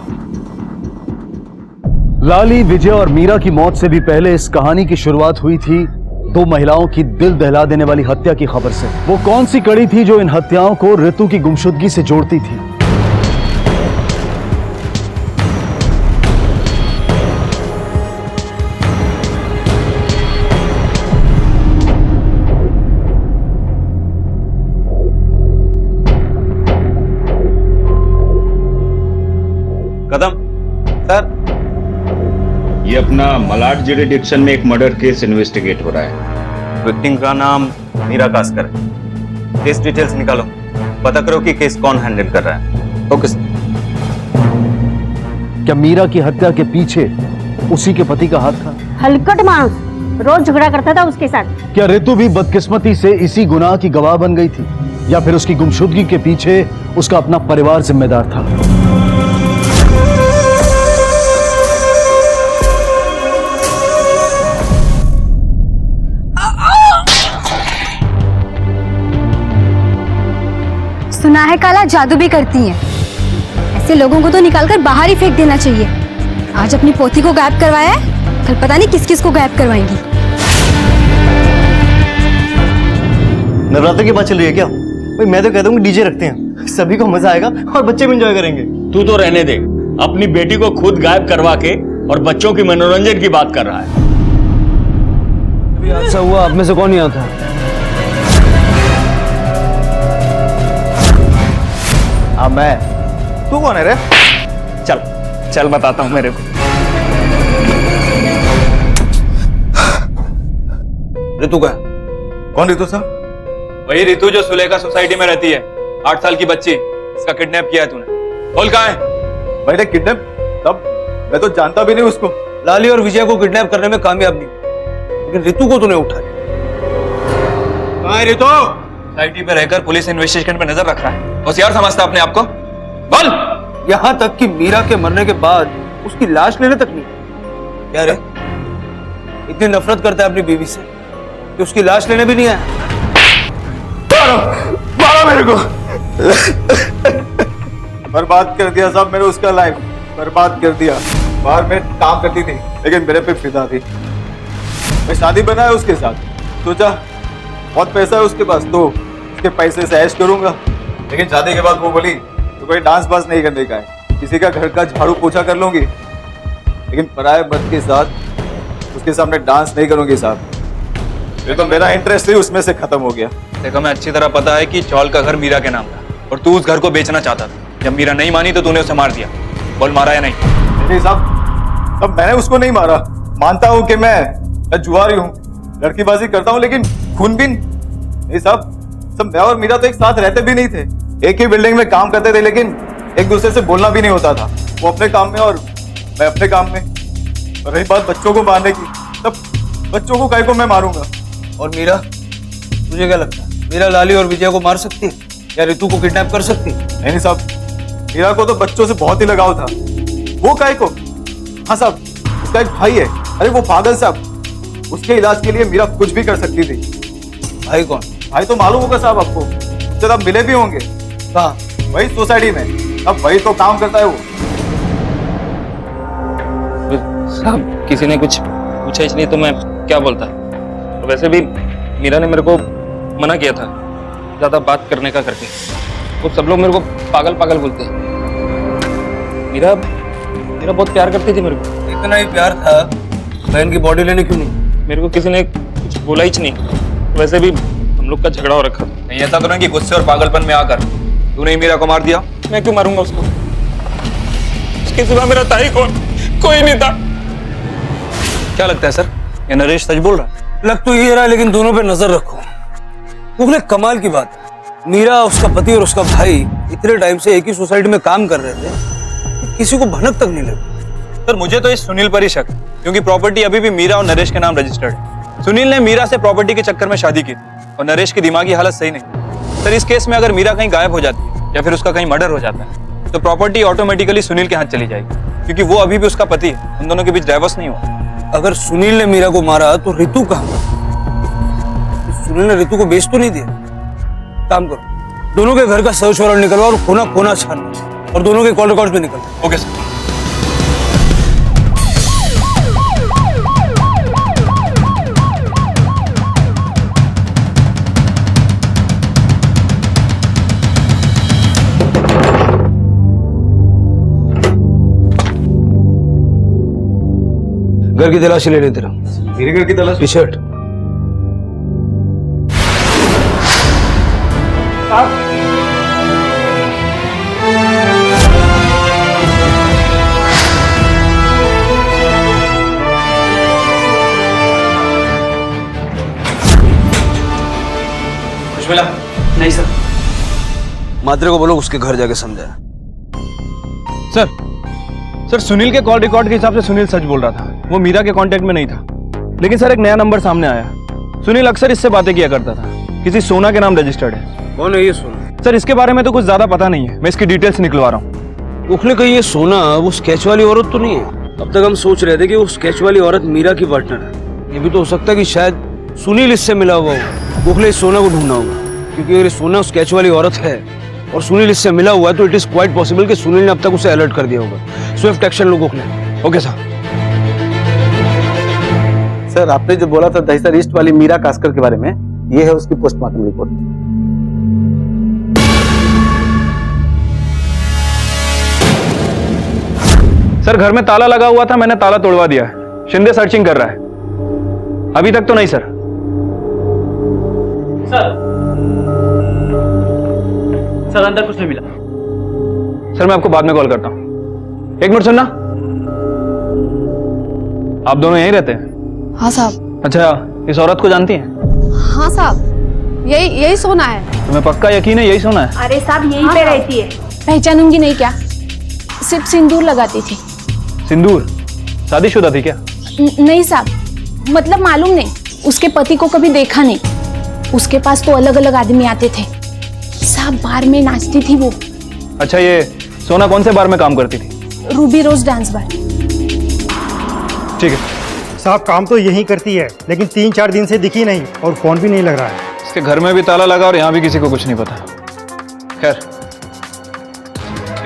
लाली, विजय और मीरा की मौत से भी पहले इस कहानी की शुरुआत हुई थी दो महिलाओं की दिल दहला देने वाली हत्या की खबर से। वो कौन सी कड़ी थी जो इन हत्याओं को रितु की गुमशुदगी से जोड़ती थी? कदम सर, ये अपना मलाड जुरिडिक्शन में एक मर्डर केस इन्वेस्टिगेट हो रहा है। विक्टिम का नाम मीरा कास्कर है। केस डिटेल्स निकालो, पता करो कि केस कौन हैंडल कर रहा है। Okay sir. क्या मीरा की हत्या के पीछे उसी के पति का हाथ था? हलकट मानुस, रोज झगड़ा करता था उसके साथ। क्या रितु भी बदकिस्मती से इसी गुनाह की गवाह बन गई थी, या फिर उसकी गुमशुदगी के पीछे उसका अपना परिवार जिम्मेदार था? सुना है काला जादू भी करती हैं। ऐसे लोगों को तो निकालकर बाहर ही फेंक देना चाहिए। आज अपनी पोती को गायब करवाया है, कल पता नहीं किस किस को गायब करवाएंगी। नवरात्र की बात चल रही है क्या? भाई मैं तो कहता हूँ डीजे रखते हैं, सभी को मजा आएगा और बच्चे भी एंजॉय करेंगे। तू तो रहने दे, अपनी बेटी को खुद गायब करवा के और बच्चों की मनोरंजन की बात कर रहा है। अभी हादसा हुआ, आप में से कौन यहाँ था? हाँ मैं। तू कौन है रे? चल चल बताता हूँ मेरे को। रितु का कौन? रितु साहब? वही रितु जो सुलेखा सोसाइटी में रहती है, 8 साल की बच्ची। इसका किडनैप किया है तूने। बोल कहाँ है? मैंने किडनैप? तब मैं तो जानता भी नहीं उसको। लाली और विजय को किडनैप करने में कामयाब नहीं, लेकिन रितु को तूने उठाया। कहाँ है रितु? सोसाइटी पे रहकर पुलिस इन्वेस्टिगेशन पे नजर रख रहा है। होशियार समझता अपने आप को? बोल। यहाँ तक कि मीरा के मरने के बाद उसकी लाश लेने तक नहीं। क्या रे, इतनी नफरत करता है अपनी बीवी से कि उसकी लाश लेने भी नहीं आया? मारो मेरे को। बर्बाद कर दिया साहब मैंने उसका लाइफ, बर्बाद कर दिया। बाहर में काम करती थी लेकिन मेरे पे फिदा थी। मैं शादी बनाया उसके साथ, सोचा बहुत पैसा है उसके पास तो उसके पैसे से ऐश करूंगा। लेकिन शादी के बाद वो बोली तो कोई डांस बांस नहीं करने का है, किसी का घर का झाड़ू पोछा कर लूंगी, लेकिन पराये मर्द के साथ उसके सामने डांस नहीं करूंगी साहब। ये तो मेरा इंटरेस्ट ही उसमें से खत्म हो गया। देखो मैं अच्छी तरह पता है कि चौल का घर मीरा के नाम था और तू उस घर को बेचना चाहता था। जब मीरा नहीं मानी तो तूने उसे मार दिया। बोल मारा या नहीं? नहीं साहब, तब मैंने उसको नहीं मारा। मानता हूँ कि मैं जुआरी हूँ, लड़कीबाजी करता हूँ, लेकिन खूनबीन नहीं साहब। सब मैं और मीरा तो एक साथ रहते भी नहीं थे, एक ही बिल्डिंग में काम करते थे, लेकिन एक दूसरे से बोलना भी नहीं होता था। वो अपने काम में और मैं अपने काम में। और रही बात बच्चों को मारने की, तब बच्चों को काहे को मैं मारूंगा? और मीरा, तुझे क्या लगता है मीरा लाली और विजय को मार सकती है या रितु को किडनैप कर सकती है? नहीं साहब, मीरा को तो बच्चों से बहुत ही लगाव था। वो काहे को? हाँ साहब, उसका एक भाई है। अरे वो पागल साहब, उसके इलाज के लिए मीरा कुछ भी कर सकती थी। भाई कौन? भाई तो मालूम होगा साहब आपको, उससे आप मिले भी होंगे। कहाँ? वही सोसाइटी में। अब वही तो काम करता है वो। साहब किसी ने कुछ पूछा इसलिए तो मैं क्या बोलता। तो वैसे भी मीरा ने मेरे को मना किया था ज्यादा बात करने का करके। वो सब लोग मेरे को पागल पागल बोलते हैं। मीरा बहुत प्यार करती थी मेरे को। इतना ही प्यार था, बहन की बॉडी लेने क्यों नहीं? मेरे को किसी ने कुछ बोला ही नहीं। वैसे भी हम लोग का झगड़ा हो रखा था। नहीं ऐसा तो नहीं कि गुस्से और पागलपन में आकर तूने ही मीरा को मार दिया। मैं क्यों मारूंगा उसको? उसके सिवा मेरा था ही कौन? कोई नहीं था। क्या लगता है सर, ये नरेश सच बोल रहा है? लग तो ये रहा है, लेकिन दोनों पे नजर रखो। मुझे कमाल की बात है, मीरा, उसका पति और उसका भाई इतने टाइम से एक ही सोसाइटी में काम कर रहे थे, किसी को भनक तक नहीं लगी। सर मुझे तो इस सुनील पर ही शक है, क्योंकि प्रॉपर्टी अभी भी मीरा और नरेश के नाम रजिस्टर्ड है। सुनील ने मीरा से प्रॉपर्टी के चक्कर में शादी की थी और नरेश की दिमागी हालत सही नहीं। सर इस केस में अगर मीरा कहीं गायब हो जाती है या फिर उसका कहीं मर्डर हो जाता है तो प्रॉपर्टी ऑटोमेटिकली सुनील के हाथ चली जाएगी, क्योंकि वो अभी भी उसका पति है, उन दोनों के बीच डाइवोर्स नहीं हुआ। अगर सुनील ने मीरा को मारा तो रितु कहाँ? सुनील ने रितु को बेच तो नहीं दिया। काम करो, दोनों के घर का सर्च वारंट निकलवा और कोना कोना छानना, और दोनों के कॉल रिकॉर्ड्स भी निकलवा। Okay sir. घर की तलाशी ले लेते रहो। मेरे घर की तलाशी? T shirt. कुछ मिला? नहीं सर। मात्रे को बोलो उसके घर जाके समझाए। सर सुनील के कॉल रिकॉर्ड के हिसाब से सुनील सच बोल रहा था, वो मीरा के कांटेक्ट में नहीं था। लेकिन सर एक नया नंबर सामने आया। सुनील अक्सर इससे बातें किया करता था, किसी सोना के नाम रजिस्टर्ड है। कौन है ये सोना? सर इसके बारे में तो कुछ ज्यादा पता नहीं है, मैं इसकी डिटेल्स निकलवा रहा हूँ। उखले कहीं ये सोना वो स्केच वाली औरत तो नहीं है? अब तक हम सोच रहे थे कि वो स्केच वाली औरत मीरा की पार्टनर है। ये भी तो हो सकता है कि शायद सुनील इससे मिला हुआ हो। उखले इस सोना को ढूंढना होगा, क्योंकि अगर ये सोना स्केच वाली औरत है और सुनील इससे मिला हुआ है तो इट इज क्वाइट पॉसिबल कि सुनील ने अब तक उसे अलर्ट कर दिया होगा। स्विफ्ट एक्शन लो गोखले। Okay sir. सर आपने जो बोला था दहिसर ईस्ट वाली मीरा कास्कर के बारे में, ये है उसकी पोस्टमार्टम रिपोर्ट। सर घर में ताला लगा हुआ था, मैंने ताला तोड़वा दिया है। शिंदे सर्चिंग कर रहा है। अभी तक तो नहीं सर। सर अंदर कुछ नहीं मिला। सर मैं आपको बाद में कॉल करता हूँ। एक मिनट सुनना, आप दोनों यहीं रहते हैं? हाँ साहब। अच्छा, इस औरत को जानती हैं? हाँ साहब, यही सोना है। तुम्हें पक्का यकीन है यही सोना है? अरे साहब यहीं पे रहती है। पहचानूंगी नहीं क्या? सिर्फ सिंदूर लगाती थी। सिंदूर? शादीशुदा थी क्या? नहीं साहब, मतलब मालूम नहीं, उसके पति को कभी देखा नहीं। उसके पास तो अलग अलग आदमी आते थे, साहब बार में नाचती थी वो। अच्छा, ये सोना कौन से बार में काम करती थी? रूबी रोज डांस बार। ठीक है साहब, काम तो यही करती है, लेकिन 3-4 दिन से दिखी नहीं और फोन भी नहीं लग रहा है। इसके घर में भी ताला लगा और यहाँ भी किसी को कुछ नहीं पता। खैर,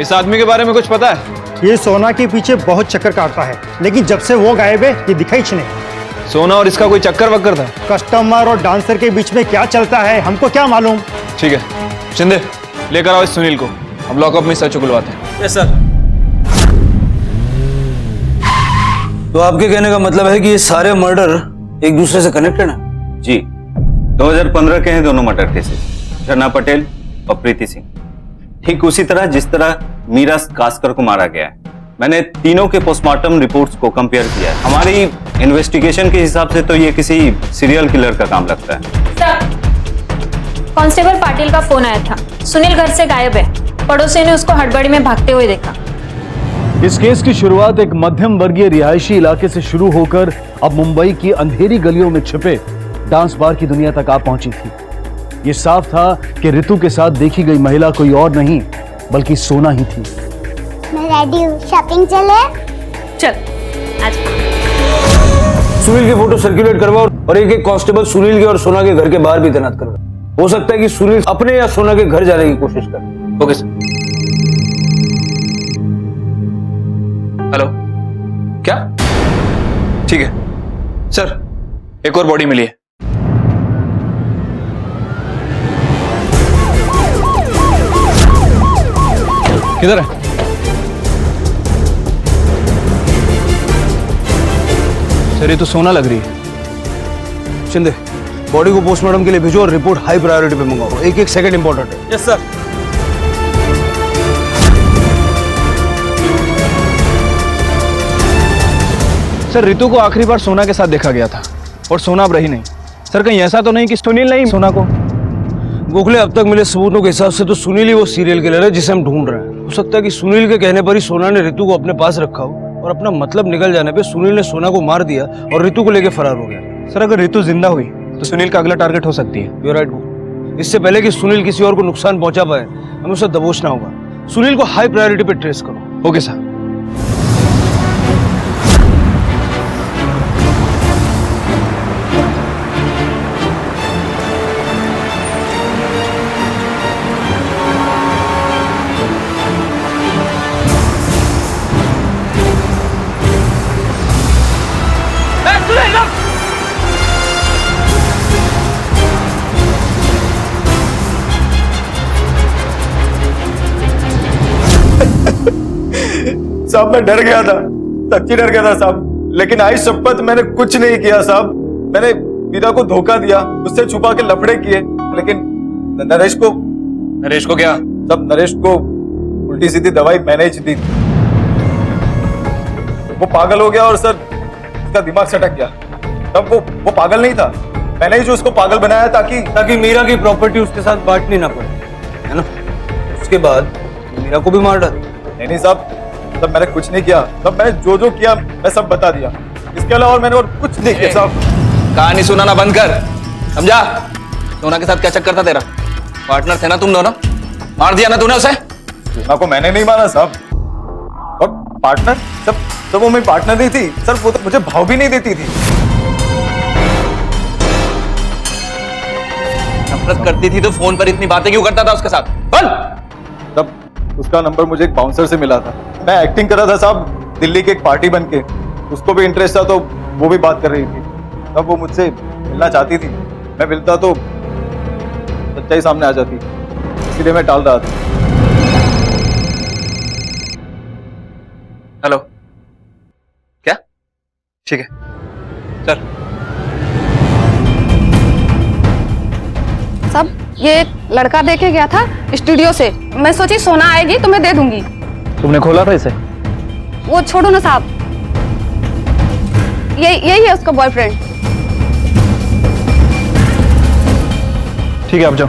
इस आदमी के बारे में कुछ पता है? ये सोना के पीछे बहुत चक्कर काटता है, लेकिन जब से वो गायब है ये दिखा ही नहीं। सोना और इसका कोई चक्कर वक्कर था? कस्टमर और डांसर के बीच में क्या चलता है हमको क्या मालूम। ठीक है शिंदे, लेकर आओ इस सुनील को, हम लॉकअप में सच उगलवाते हैं। Yes sir. तो आपके कहने का मतलब है कि ये सारे मर्डर एक दूसरे से कनेक्टेड हैं? जी, 2015 के हैं दोनों मर्डर केसेस, झरना पटेल और प्रीति सिंह। ठीक उसी तरह जिस तरह मीरा कास्कर को मारा गया है। मैंने तीनों के पोस्टमार्टम रिपोर्ट्स को कंपेयर किया है। हमारी इन्वेस्टिगेशन के हिसाब से तो ये किसी सीरियल किलर का काम लगता है। कांस्टेबल पाटिल का फोन आया था, सुनील घर से गायब है। पड़ोसी ने उसको हड़बड़ी में भागते हुए देखा। इस केस की शुरुआत एक मध्यम वर्गीय रिहायशी इलाके से शुरू होकर अब मुंबई की अंधेरी गलियों में छिपे डांस बार की दुनिया तक आ पहुंची थी। ये साफ था कि रितु के साथ देखी गई महिला कोई और नहीं बल्कि सोना ही थी। मैं रेडी हूँ, शॉपिंग चले? चल आज। सुनील की फोटो सर्कुलेट करवाओ और एक कांस्टेबल सुनील के और सोना के घर के बाहर भी तैनात करवाओ। हो सकता है कि सुनील अपने या सोना के घर जाने की कोशिश करे। Okay sir. हेलो, क्या? ठीक है सर, एक और बॉडी मिली है। किधर है? सर ये तो सोना लग रही है। शिंदे, बॉडी को पोस्टमार्टम के लिए भेजो और रिपोर्ट हाई प्रायोरिटी पे मंगाओ। एक सेकंड इंपॉर्टेंट है। Yes sir. सर रितु को आखिरी बार सोना के साथ देखा गया था और सोना अब रही नहीं। सर कहीं ऐसा तो नहीं कि सुनील नहीं सोना को? गोखले, अब तक मिले सबूतों के हिसाब से तो सुनील ही वो सीरियल किलर है जिसे हम ढूंढ रहे हैं। हो सकता है कि सुनील के कहने पर ही सोना ने रितु को अपने पास रखा हो और अपना मतलब निकल जाने पे सुनील ने सोना को मार दिया और रितु को लेकर फरार हो गया। सर अगर रितु जिंदा हुई तो सुनील का अगला टारगेट हो सकती है। You right. इससे पहले कि सुनील किसी और को नुकसान पहुंचा पाए हमें उसे दबोचना होगा। सुनील को हाई प्रायोरिटी पे ट्रेस करो। Okay sir. साहब मैं डर गया था, सच्ची डर गया था साहब, लेकिन आई शपथ मैंने कुछ नहीं किया साहब। मैंने मीरा को धोखा दिया, उससे छुपा के लफड़े किए, लेकिन नरेश को क्या? सब नरेश को उल्टी सीधी दवाई मैंने ही दी। वो पागल हो गया और सर उसका दिमाग सटक गया। तब वो पागल नहीं था, मैंने ही जो उसको पागल बनाया ताकि मीरा की प्रॉपर्टी उसके साथ बांटनी ना पड़े, है ना? उसके बाद मीरा को भी मार डाल। नहीं साहब, तब मैंने कुछ नहीं किया। तब मैंने जो किया मैं सब बता दिया। इसके अलावा और मैंने और कुछ नहीं किया साहब। कहानी सुनाना बंद कर, समझा? सोना के साथ क्या चक्कर था तेरा? पार्टनर थे ना तुम दोनों? मार दिया ना तूने उसे? सोना को मैंने नहीं मारा साहब। और पार्टनर सब वो मेरी पार्टनर नहीं थी सर, वो तो मुझे भाव भी नहीं देती थी। नफरत करती थी तो फोन पर इतनी बातें क्यों करता था उसके साथ? बोल। तब उसका नंबर मुझे एक बाउंसर से मिला था। मैं एक्टिंग कर रहा था साहब, दिल्ली की एक पार्टी बन के। उसको भी इंटरेस्ट था तो वो भी बात कर रही थी। तब वो मुझसे मिलना चाहती थी, मैं मिलता तो सच्चाई सामने आ जाती, इसलिए मैं टाल रहा था। हेलो, क्या? ठीक है, चल। सब ये लड़का देखे गया था स्टूडियो से, मैं सोची सोना आएगी तो मैं दे दूंगी। तुमने खोला था इसे? वो छोड़ो ना साहब, यही है उसका बॉयफ्रेंड। ठीक है, आप जाओ।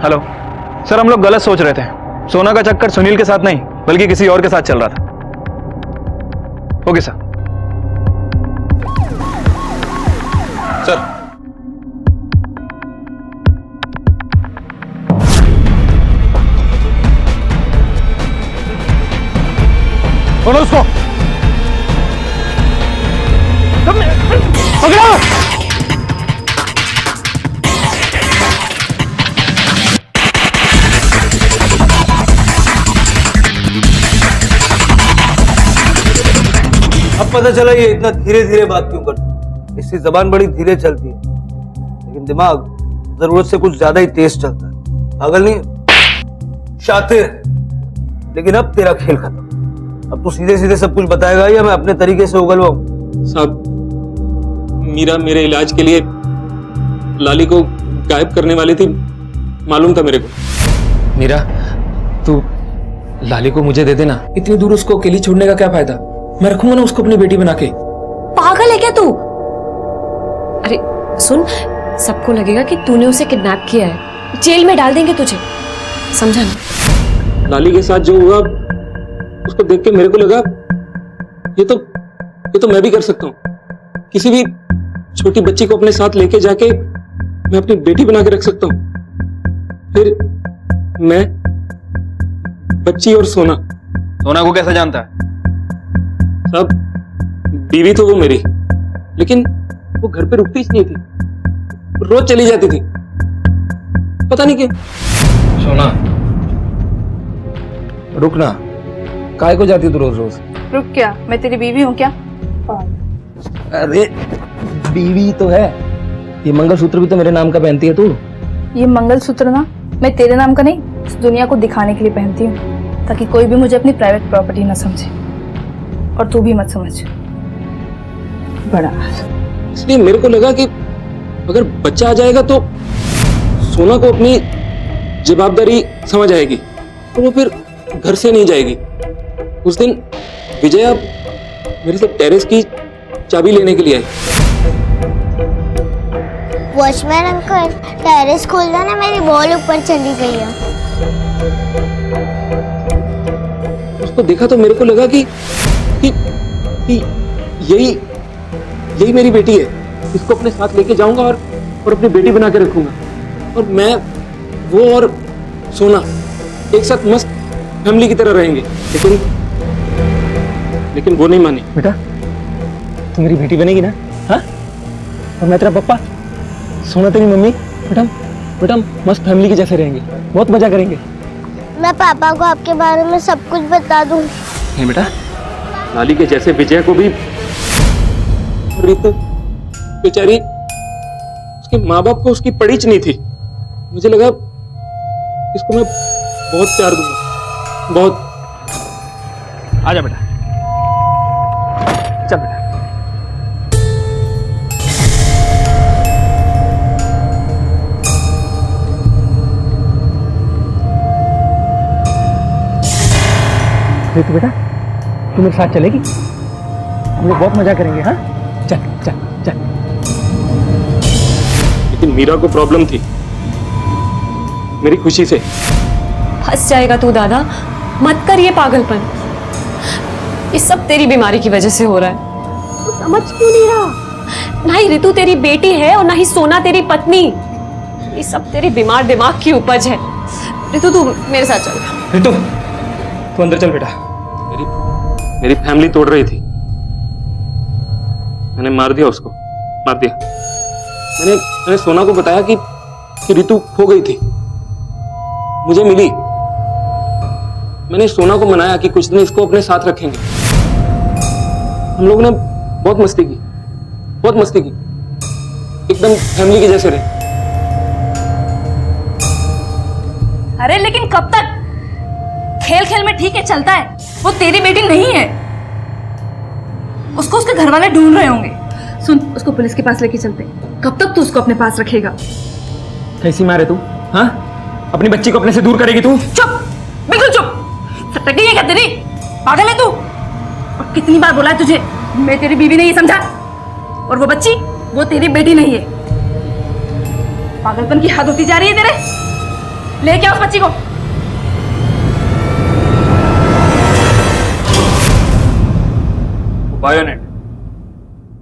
हेलो सर, हम लोग गलत सोच रहे थे। सोना का चक्कर सुनील के साथ नहीं बल्कि किसी और के साथ चल रहा था। Okay sir. सर बोलो उसको पकड़ो। अब पता चला ये इतना धीरे धीरे बात क्यों करता है। इसकी जबान बड़ी धीरे चलती है, लेकिन दिमाग जरूरत से कुछ ज्यादा ही तेज चलता है। पागल नहीं, शातिर। लेकिन अब तेरा खेल खत्म। अब तू सीधे सीधे सब कुछ बताएगा या मैं अपने तरीके से उगलवाऊं? साहब, मीरा मेरे इलाज के लिए लाली को गायब करने वाली थी, मालूम था मेरे को। मीरा, तू लाली को मुझे दे देना। इतनी दूर उसको अकेली छोड़ने का क्या फायदा? मैं रखूंगा ना उसको अपनी बेटी बना के। पागल है क्या तू? अरे सुन, सबको लगेगा कि तूने उसे किडनैप किया है, जेल में डाल देंगे तुझे, समझा ना? लाली के साथ जो हुआ उसको देख के मेरे को लगा ये तो मैं भी कर सकता हूँ। किसी भी छोटी बच्ची को अपने साथ लेके जाके मैं अपनी बेटी बना के रख सकता हूँ। फिर मैं, बच्ची और सोना। सोना को कैसे जानता है? साहब, बीवी तो वो मेरी, लेकिन वो घर पे रुकती ही नहीं थी, रोज चली जाती थी, पता नहीं क्यों। सोना, रुकना। काय को जाती तू रोज रोज? रुक क्या, मैं तेरी बीवी हूँ क्या? अरे बीवी तो है, ये मंगलसूत्र भी तो मेरे नाम का पहनती है तू। ये मंगलसूत्र ना मैं तेरे नाम का नहीं, इस दुनिया को दिखाने के लिए पहनती हूँ, ताकि कोई भी मुझे अपनी प्राइवेट प्रॉपर्टी ना समझे, और तू भी मत समझ। बड़ा इसलिए मेरे को लगा कि अगर बच्चा आ जाएगा तो सोना को अपनी जवाबदारी समझ आएगी, तो वो फिर घर से नहीं जाएगी। उस दिन विजया मेरे से टेरेस की चाबी लेने के लिए आई। वॉचमैन अंकल, टेरेस खोल दो ना, मेरी बॉल ऊपर चली गई है। उसको देखा तो मेरे को लगा कि यही मेरी बेटी है। इसको अपने साथ लेके जाऊंगा और अपनी बेटी बना के रखूंगा, और मैं, वो और सोना एक साथ मस्त फैमिली की तरह रहेंगे। लेकिन वो नहीं मानी। बेटा तू मेरी बेटी बनेगी ना? हाँ, और मैं तेरा पप्पा, सोना तेरी मम्मी। बेटा मस्त फैमिली के जैसे रहेंगे, बहुत मजा करेंगे। मैं पापा को आपके बारे में सब कुछ बता दूंगी। नहीं बेटा, लाली के जैसे विजय को भी, रितु बेचारी, उसके माँ बाप को उसकी पड़ीच नहीं थी। मुझे लगा इसको मैं बहुत प्यार दूंगा, बहुत। आजा बेटा, चल बेटा। रितु बेटा, तू मेरे साथ चलेगी? हम लोग बहुत मजा करेंगे। हाँ, चल चल चल। लेकिन मीरा को प्रॉब्लम थी मेरी खुशी से। फंस जाएगा तू दादा, मत कर ये पागलपन। ये सब तेरी बीमारी की वजह से हो रहा है। तू समझ क्यों नहीं रहा? ना ही रितु तेरी बेटी है और ना ही सोना तेरी पत्नी। ये सब तेरी बीमार दिमाग की उपज है। रितु तू मेरे साथ चल। रितु तू अंदर चल बेटा। मेरी फैमिली तोड़ रही थी, मैंने मार दिया उसको, मार दिया। मैंने सोना को बताया कि रितु खो गई थी, मुझे मिली। मैंने सोना को मनाया कि कुछ दिन इसको अपने साथ रखेंगे। हम लोगों ने बहुत मस्ती की, बहुत मस्ती की, एकदम फैमिली के जैसे रहे। अरे लेकिन कब तक? खेल खेल में ठीक है, चलता है। वो तेरी बेटी नहीं है, उसको उसके घर वाले ढूंढ रहे होंगे। सुन, उसको पुलिस के पास लेके चलते। कब तक तू उसको अपने पास रखेगा? कैसी माँ है तू? हाँ, अपनी बच्ची को अपने से दूर करेगी तू? चुप, बिल्कुल चुप। सटक गई है क्या तेरी? पागल है तू? और कितनी बार बोला है तुझे, मैं तेरी बीवी नहीं समझा? और वो बच्ची, वो तेरी बेटी नहीं है। पागलपन की हद होती जा रही है तेरे। ले क्या उस बच्ची को। बायोनेट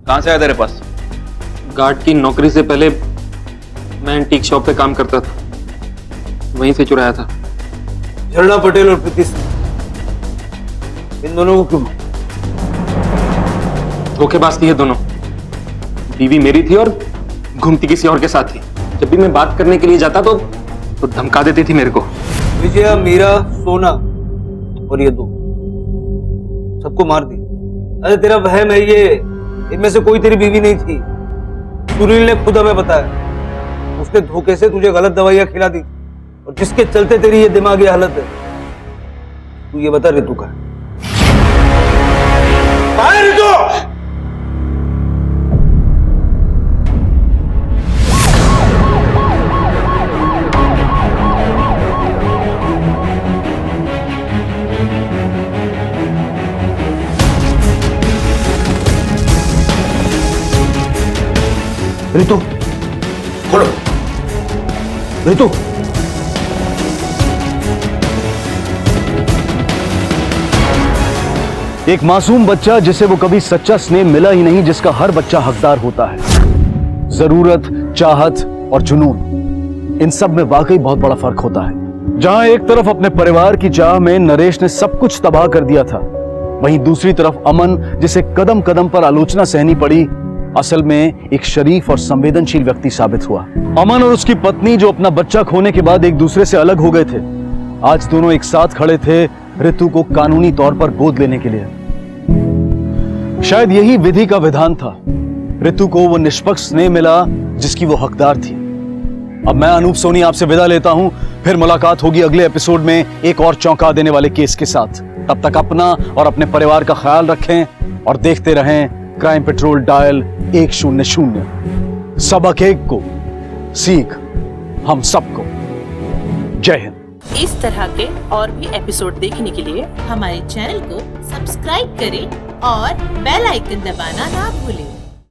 कहां से आया तेरे पास? गार्ड की नौकरी से पहले मैं एंटीक शॉप पे काम करता था, वहीं से चुराया था। झरना पटेल और प्रीति सिंह, इन दोनों को क्यों? धोखेबाज थी ये दोनों। बीवी मेरी थी और घूमती किसी और के साथ थी। जब भी मैं बात करने के लिए जाता तो धमका देती थी मेरे को। विजया, मीरा, सोना और ये दो, सबको मार दिया। अरे तेरा वहम है ये, इनमें से कोई तेरी बीवी नहीं थी। सुनील ने खुद हमें बताया, उसने धोखे से तुझे गलत दवाइयां खिला दी और जिसके चलते तेरी ये दिमागी हालत है। तू ये बता, रितु का है? रितु! रितु, खोलो। रितु, एक मासूम बच्चा जिसे वो कभी सच्चा स्नेह मिला ही नहीं, जिसका हर बच्चा हकदार होता है। जरूरत, चाहत और जुनून, इन सब में वाकई बहुत बड़ा फर्क होता है। जहां एक तरफ अपने परिवार की चाह में नरेश ने सब कुछ तबाह कर दिया था, वहीं दूसरी तरफ अमन, जिसे कदम कदम पर आलोचना सहनी पड़ी, असल में एक शरीफ और संवेदनशील व्यक्ति साबित हुआ। अमन और उसकी पत्नी, जो अपना बच्चा खोने के बाद एक दूसरे से अलग हो गए थे, आज दोनों एक साथ खड़े थे रितु को कानूनी तौर पर गोद लेने के लिए। शायद यही विधि का विधान था। रितु को वो निष्पक्ष स्नेह मिला जिसकी वो हकदार थी। अब मैं अनूप सोनी आपसे विदा लेता हूं, फिर मुलाकात होगी अगले एपिसोड में एक और चौंका देने वाले केस के साथ। तब तक अपना और अपने परिवार का ख्याल रखें और देखते रहें क्राइम पेट्रोल डायल 100। सबक एक को, सीख हम सबको। जय हिंद। इस तरह के और भी एपिसोड देखने के लिए हमारे चैनल को सब्सक्राइब करें और बेल आइकन दबाना ना भूलें।